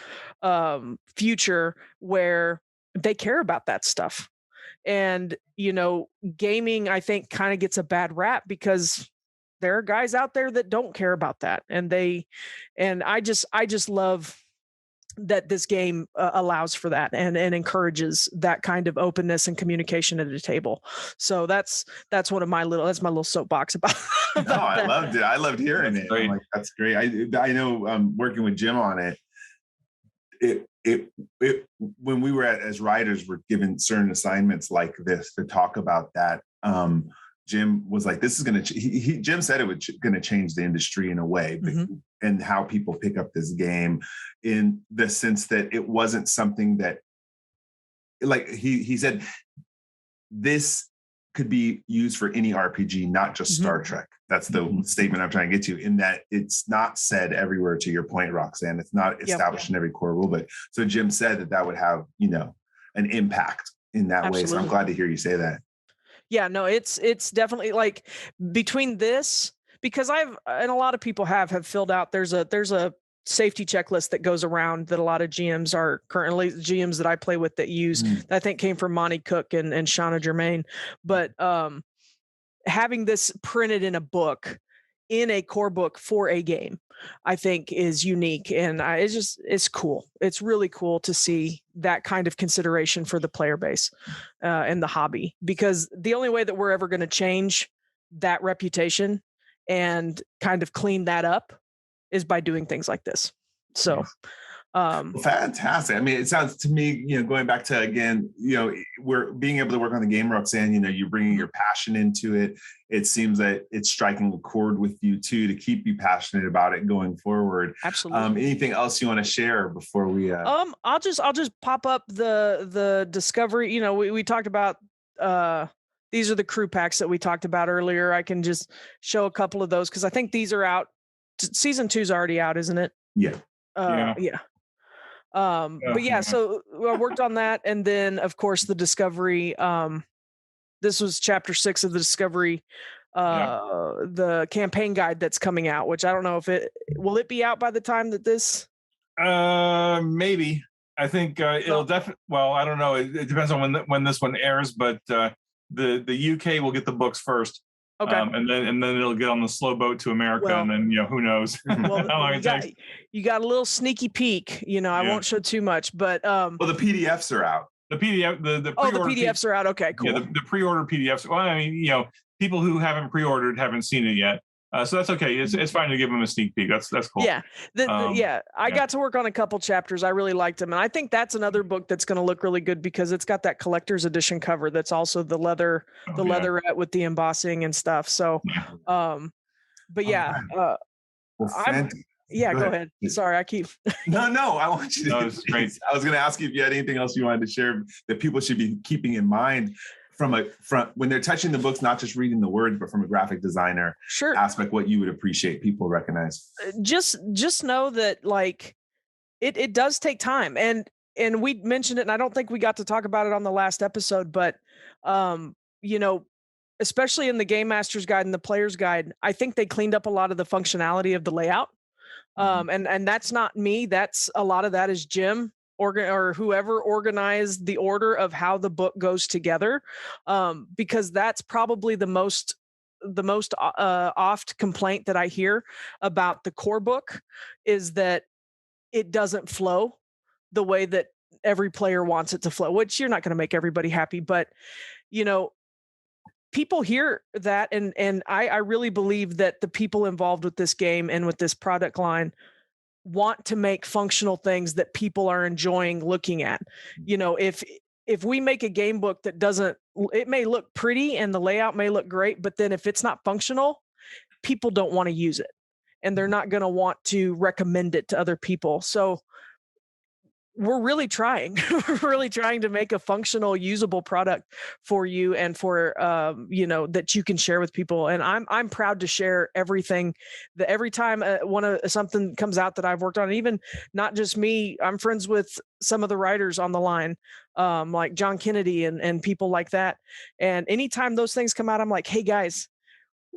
future where they care about that stuff. And, gaming, I think, kind of gets a bad rap because there are guys out there that don't care about that. And I just love that this game allows for that and encourages that kind of openness and communication at a table. So that's my little soapbox about. No, I loved it. I loved hearing it. I'm like, that's great. I know, working with Jim on it, when we were as writers, were given certain assignments like this to talk about that. Jim was like, this is going to, Jim said it was going to change the industry in a way, and how people pick up this game, in the sense that it wasn't something that, like he said, this could be used for any RPG, not just Star Trek. That's the statement I'm trying to get to, in that it's not said everywhere, to your point, Roxanne. It's not established in every core rule book. So Jim said that would have, an impact in that way. So I'm glad to hear you say that. Yeah, no, it's definitely, like, between this, because and a lot of people have filled out, there's a safety checklist that goes around that a lot of GMs are currently, GMs that I play with that use, that I think came from Monty Cook and Shauna Germain. But having this printed in a book, in a core book for a game, I think is unique. And it's cool. It's really cool to see that kind of consideration for the player base and the hobby, because the only way that we're ever going to change that reputation and kind of clean that up is by doing things like this. So fantastic. I mean, it sounds to me, going back to, again, we're being able to work on the game, Roxanne, you're bringing your passion into it. It seems that it's striking a chord with you too, to keep you passionate about it going forward. Absolutely. Anything else you want to share before we I'll just pop up the Discovery. We talked about these are the crew packs that we talked about earlier. I can just show a couple of those, because I think these are out. Season 2's already out, isn't it? Yeah. Yeah. But yeah, so I worked on that. And then, of course, the Discovery, this was chapter 6 of the Discovery, the campaign guide that's coming out, which I don't know if will it be out by the time that this? Maybe. I think it'll definitely, well, I don't know. It depends on when this one airs, but the UK will get the books first. Okay. And then it'll get on the slow boat to America, and then who knows how long it takes. You got a little sneaky peek. I won't show too much, but well, the PDFs are out. The PDF, the PDFs are out. Okay, cool. Yeah, the pre-order PDFs. Well, I mean, people who haven't pre-ordered haven't seen it yet. So that's okay. It's fine to give them a sneak peek. That's cool. Yeah. I got to work on a couple chapters. I really liked them. And I think that's another book that's going to look really good, because it's got that collector's edition cover. That's also the leatherette with the embossing and stuff. So, but yeah, well, go ahead. Sorry, I keep. No, I want you to. No, it's great. I was going to ask you if you had anything else you wanted to share that people should be keeping in mind from when they're touching the books, not just reading the words, but from a graphic designer aspect, what you would appreciate people recognize. Just know that, like, it does take time, and we mentioned it, and I don't think we got to talk about it on the last episode, but especially in the Game Master's Guide and the Player's Guide, I think they cleaned up a lot of the functionality of the layout. And that's not me. That's a lot of that is Jim or whoever organized the order of how the book goes together, because that's probably the most oft complaint that I hear about the core book is that it doesn't flow the way that every player wants it to flow, which you're not going to make everybody happy, but you know, people hear that, and I really believe that the people involved with this game and with this product line want to make functional things that people are enjoying looking at. You know, if we make a game book that doesn't, it may look pretty and the layout may look great, but then if it's not functional, people don't want to use it and they're not going to want to recommend it to other people. So we're really trying we're really trying to make a functional usable product for you and for you know, that you can share with people. And I'm proud to share everything that every time something comes out that I've worked on. Even not just me, I'm friends with some of the writers on the line, like John Kennedy and people like that. And anytime those things come out, I'm like, hey guys,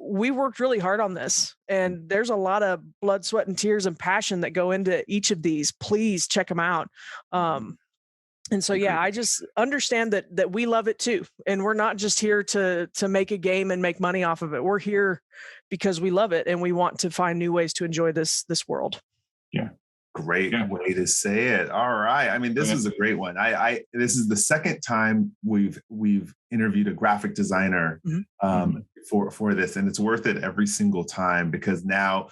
we worked really hard on this, and there's a lot of blood, sweat, and tears and passion that go into each of these. Please check them out. And so, yeah, I just understand that we love it too, and we're not just here to make a game and make money off of it. We're here because we love it, and we want to find new ways to enjoy this world. Yeah. Great way to say it. All right. I mean, this is a great one. This is the second time we've interviewed a graphic designer for this, and it's worth it every single time because now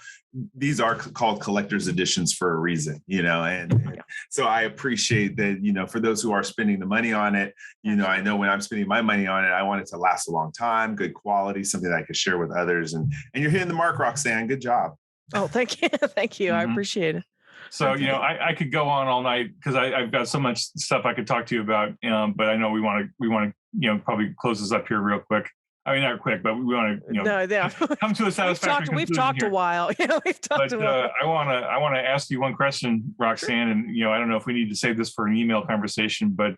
these are called collector's editions for a reason, you know, and so I appreciate that, you know, for those who are spending the money on it, you know, I know when I'm spending my money on it, I want it to last a long time, good quality, something that I could share with others. And you're hitting the mark, Roxanne. Good job. Oh, thank you. Thank you. I appreciate it. So, you know, I could go on all night because I've got so much stuff I could talk to you about. But I know we want to, you know, probably close this up here real quick. I mean, not quick, but we want to, you know, come to a satisfactory We've talked a while. Yeah, we've talked a while. I want to ask you one question, Roxanne, sure. And, you know, I don't know if we need to save this for an email conversation, but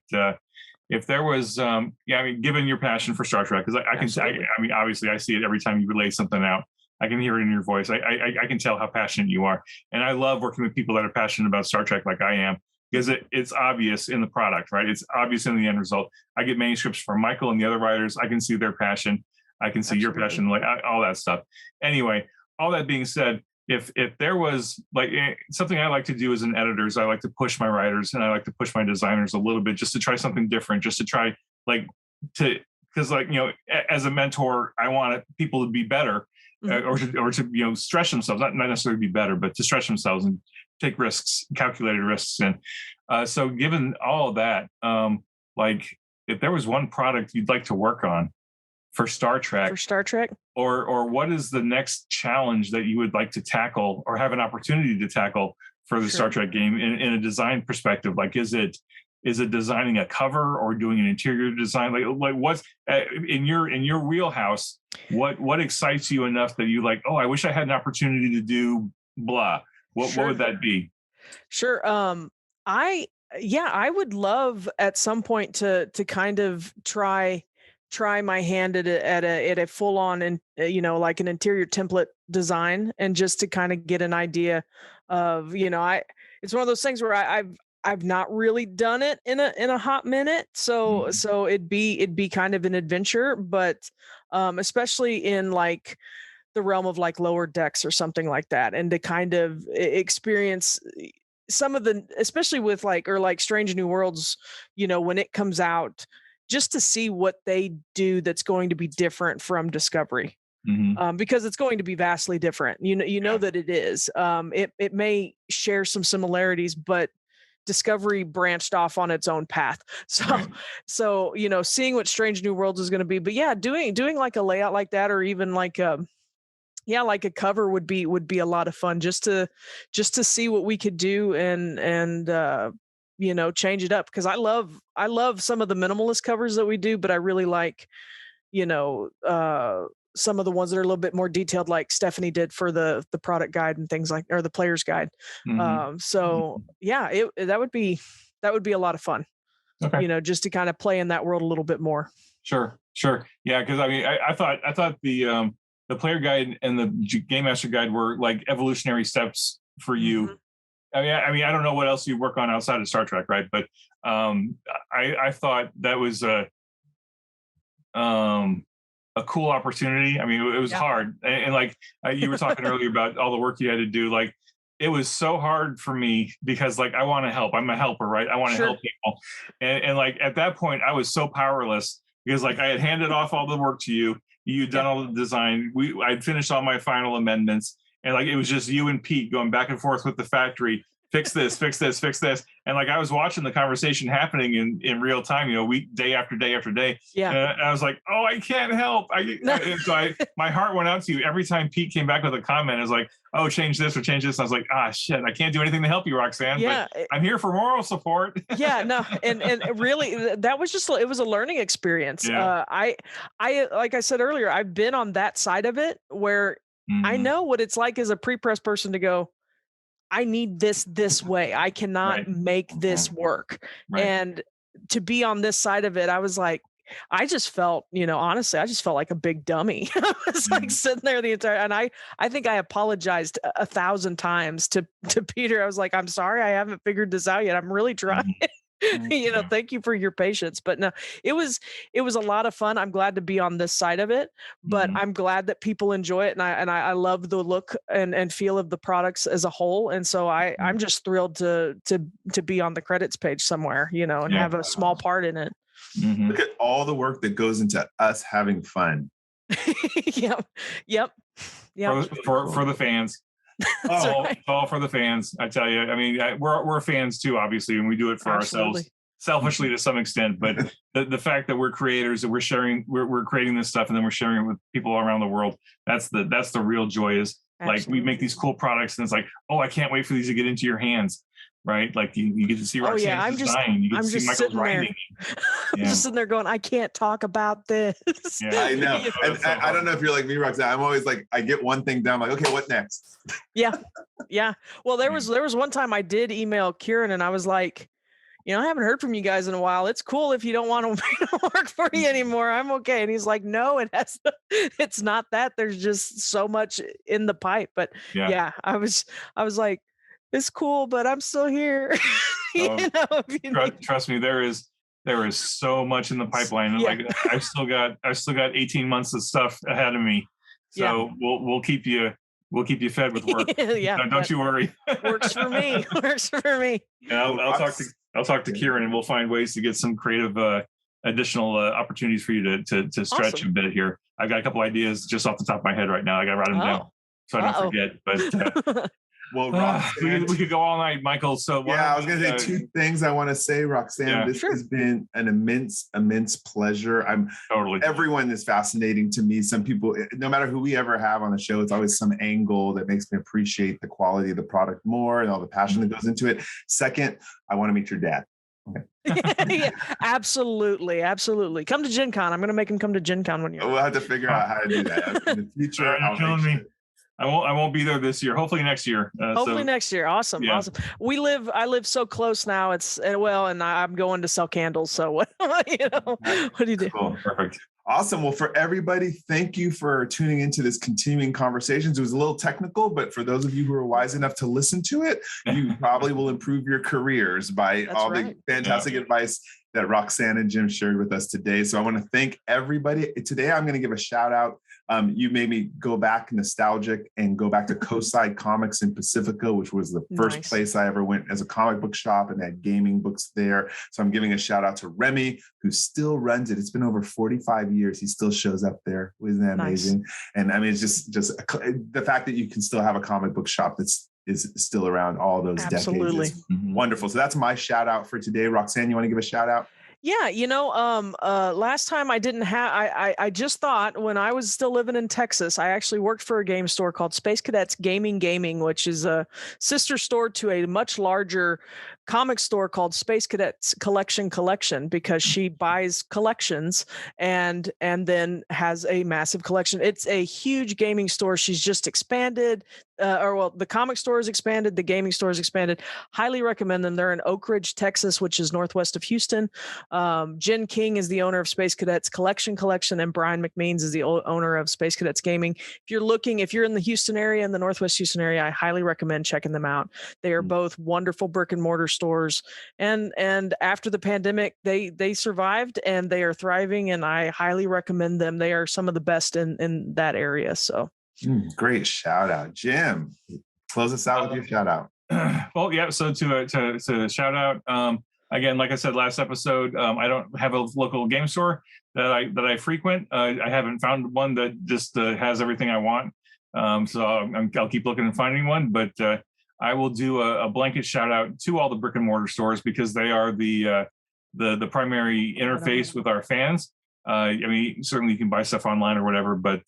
if there was, I mean, given your passion for Star Trek, because I mean, obviously I see it every time you relay something out. I can hear it in your voice. I can tell how passionate you are. And I love working with people that are passionate about Star Trek like I am, because it's obvious in the product, right? It's obvious in the end result. I get manuscripts from Michael and the other writers. I can see their passion. I can see your passion, like all that stuff. Anyway, all that being said, if there was like something I like to do as an editor is I like to push my writers and I like to push my designers a little bit just to try something different, just to try because like, you know, as a mentor, I want people to be better. Or to you know, stretch themselves, not necessarily be better, but to stretch themselves and take risks, calculated risks. And so given all of that, like if there was one product you'd like to work on for Star Trek, or what is the next challenge that you would like to tackle or have an opportunity to tackle for the Star Trek game in a design perspective? Like, is it designing a cover or doing an interior design? Like what's in your wheelhouse? What excites you enough that you like, oh, I wish I had an opportunity to do blah. What would that be? Sure. I would love at some point to kind of try my hand at a full on, and you know, like an interior template design, and just to kind of get an idea of, you know, it's one of those things where I've not really done it in a hot minute. So it'd be kind of an adventure, but especially in like the realm of like Lower Decks or something like that, and to kind of experience some of the, especially with like Strange New Worlds, you know, when it comes out, just to see what they do that's going to be different from Discovery. Because it's going to be vastly different. You know that it is. It may share some similarities, but Discovery branched off on its own path. So you know, seeing what Strange New Worlds is going to be, but yeah, doing like a layout like that, or even like a cover would be a lot of fun, just to see what we could do and you know, change it up, because I love some of the minimalist covers that we do, but I really like, you know, some of the ones that are a little bit more detailed, like Stephanie did for the product guide and things like, or the player's guide. So yeah, that would be a lot of fun. You know, just to kind of play in that world a little bit more. Sure. Yeah, because I mean, I thought the player guide and the game master guide were like evolutionary steps for you. I mean, I don't know what else you work on outside of Star Trek, right? But I thought that was a cool opportunity. I mean, it was hard, and like you were talking earlier about all the work you had to do. Like, it was so hard for me because, like, I want to help. I'm a helper, right? I want to help people, and like at that point, I was so powerless because, like, I had handed off all the work to you. You'd done all the design. I'd finished all my final amendments. And like, it was just you and Pete going back and forth with the factory, fix this, fix this, fix this. And like, I was watching the conversation happening in real time, day after day after day. Yeah. And I was like, oh, I can't help. My heart went out to you every time Pete came back with a comment. I was like, oh, change this or change this. And I was like, shit, I can't do anything to help you, Roxanne. Yeah. But I'm here for moral support. Yeah, no. And really, that was it was a learning experience. Yeah. I like I said earlier, I've been on that side of it where I know what it's like as a pre-press person to go, I need this way. I cannot make this work. Right. And to be on this side of it, I was like, I just felt, honestly, I just felt like a big dummy. I was like sitting there the entire, and I think I apologized 1,000 times to Peter. I was like, I'm sorry, I haven't figured this out yet. I'm really trying. Thank you for your patience. But no, it was a lot of fun. I'm glad to be on this side of it, but I'm glad that people enjoy it. And I love the look and feel of the products as a whole. And so I'm just thrilled to be on the credits page somewhere, and have a small part in it. Look at all the work that goes into us having fun. Yep. For the fans. It's all for the fans. I tell you. I mean, we're fans too, obviously, and we do it for ourselves, selfishly to some extent. But the fact that we're creators, that we're sharing, we're creating this stuff, and then we're sharing it with people all around the world. That's the real joy. Is like, we make these cool products, and it's like, oh, I can't wait for these to get into your hands. Right, like you get to see Roxanne's design. You get to see Michael's writing. I'm just sitting there going, I can't talk about this. Yeah, I know. And I don't know if you're like me, Roxanne. I'm always like, I get one thing down, I'm like, okay, what next? Yeah. Well, there was one time I did email Kieran, and I was like, I haven't heard from you guys in a while. It's cool if you don't want to work for you anymore. I'm okay. And he's like, no, it's not that. There's just so much in the pipe. But I was like, it's cool, but I'm still here. Trust me, there is so much in the pipeline. And like, I've still got 18 months of stuff ahead of me. So we'll keep you fed with work. Don't you worry. Works for me. And I'll talk to Kieran, and we'll find ways to get some creative additional opportunities for you to stretch a bit here. I've got a couple ideas just off the top of my head right now. I got to write them down so I don't forget. But well, Roxanne, we could go all night, Michael. So I was going to say two things I want to say, Roxanne. This has been an immense pleasure. Everyone is fascinating to me. Some people, no matter who we ever have on the show, it's always some angle that makes me appreciate the quality of the product more and all the passion that goes into it. Second, I want to meet your dad. Okay. Absolutely. Come to Gen Con. I'm going to make him come to Gen Con one year. We'll have to figure out how to do that in the future. You're killing me. I won't be there this year. Hopefully next year. Next year. Awesome. Awesome. I live so close now. And I'm going to sell candles. So what do you do? Cool. Perfect. Awesome. Well, for everybody, thank you for tuning into this continuing conversations. It was a little technical, but for those of you who are wise enough to listen to it, you probably will improve your careers by the fantastic advice that Roxanne and Jim shared with us today. So I want to thank everybody. Today, I'm going to give a shout out. You made me go back nostalgic and go back to Coastside Comics in Pacifica, which was the first place I ever went as a comic book shop, and had gaming books there. So I'm giving a shout out to Remy, who still runs it. It's been over 45 years. He still shows up there. Isn't that amazing? And I mean, it's just the fact that you can still have a comic book shop is still around all those decades. Wonderful. So that's my shout out for today. Roxanne, you want to give a shout out? Yeah, last time I didn't have, I just thought when I was still living in Texas, I actually worked for a game store called Space Cadets Gaming, which is a sister store to a much larger comic store called Space Cadets Collection, because she buys collections and then has a massive collection. It's a huge gaming store. She's just expanded. the comic store is expanded, the gaming store is expanded. Highly recommend them. They're in Oak Ridge, Texas, which is northwest of Houston. Jen King is the owner of Space Cadets Collection, and Brian McMeans is the owner of Space Cadets Gaming. If you're in the Houston area, in the northwest Houston area, I highly recommend checking them out. They are both wonderful brick and mortar stores, and after the pandemic, they survived and they are thriving, and I highly recommend them. They are some of the best in that area. So. Great shout out, Jim. Close us out with your shout out. Well, yeah. So to shout out again, like I said last episode, I don't have a local game store that I frequent. I haven't found one that just has everything I want. So I'll keep looking and finding one. But I will do a blanket shout out to all the brick and mortar stores because they are the primary interface with our fans. I mean, certainly you can buy stuff online or whatever, but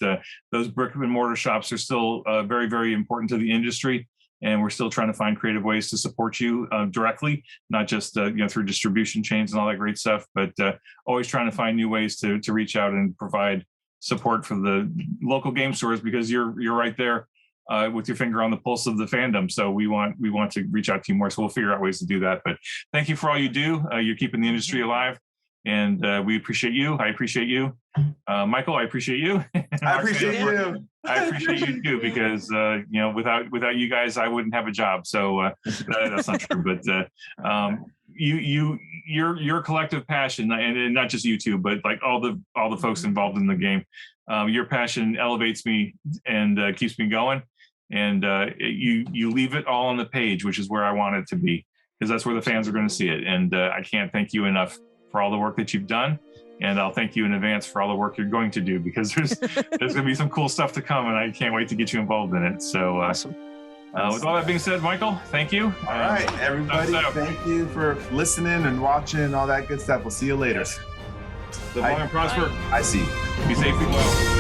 those brick and mortar shops are still very, very important to the industry. And we're still trying to find creative ways to support you directly, not just through distribution chains and all that great stuff, but always trying to find new ways to reach out and provide support for the local game stores because you're right there with your finger on the pulse of the fandom. So we want to reach out to you more. So we'll figure out ways to do that. But thank you for all you do. You're keeping the industry alive. And we appreciate you. I appreciate you. Michael, I appreciate you. I appreciate you. I appreciate you too, because without you guys, I wouldn't have a job. So that's not true. But your collective passion, and not just you two, but like all the folks involved in the game, your passion elevates me and keeps me going. And you leave it all on the page, which is where I want it to be, because that's where the fans are going to see it. And I can't thank you enough for all the work that you've done. And I'll thank you in advance for all the work you're going to do, because there's going to be some cool stuff to come, and I can't wait to get you involved in it. So awesome. With all that being said, Michael, thank you. All right, everybody, thank you for listening and watching and all that good stuff. We'll see you later. Live long and prosper. I see. Be safe, be well.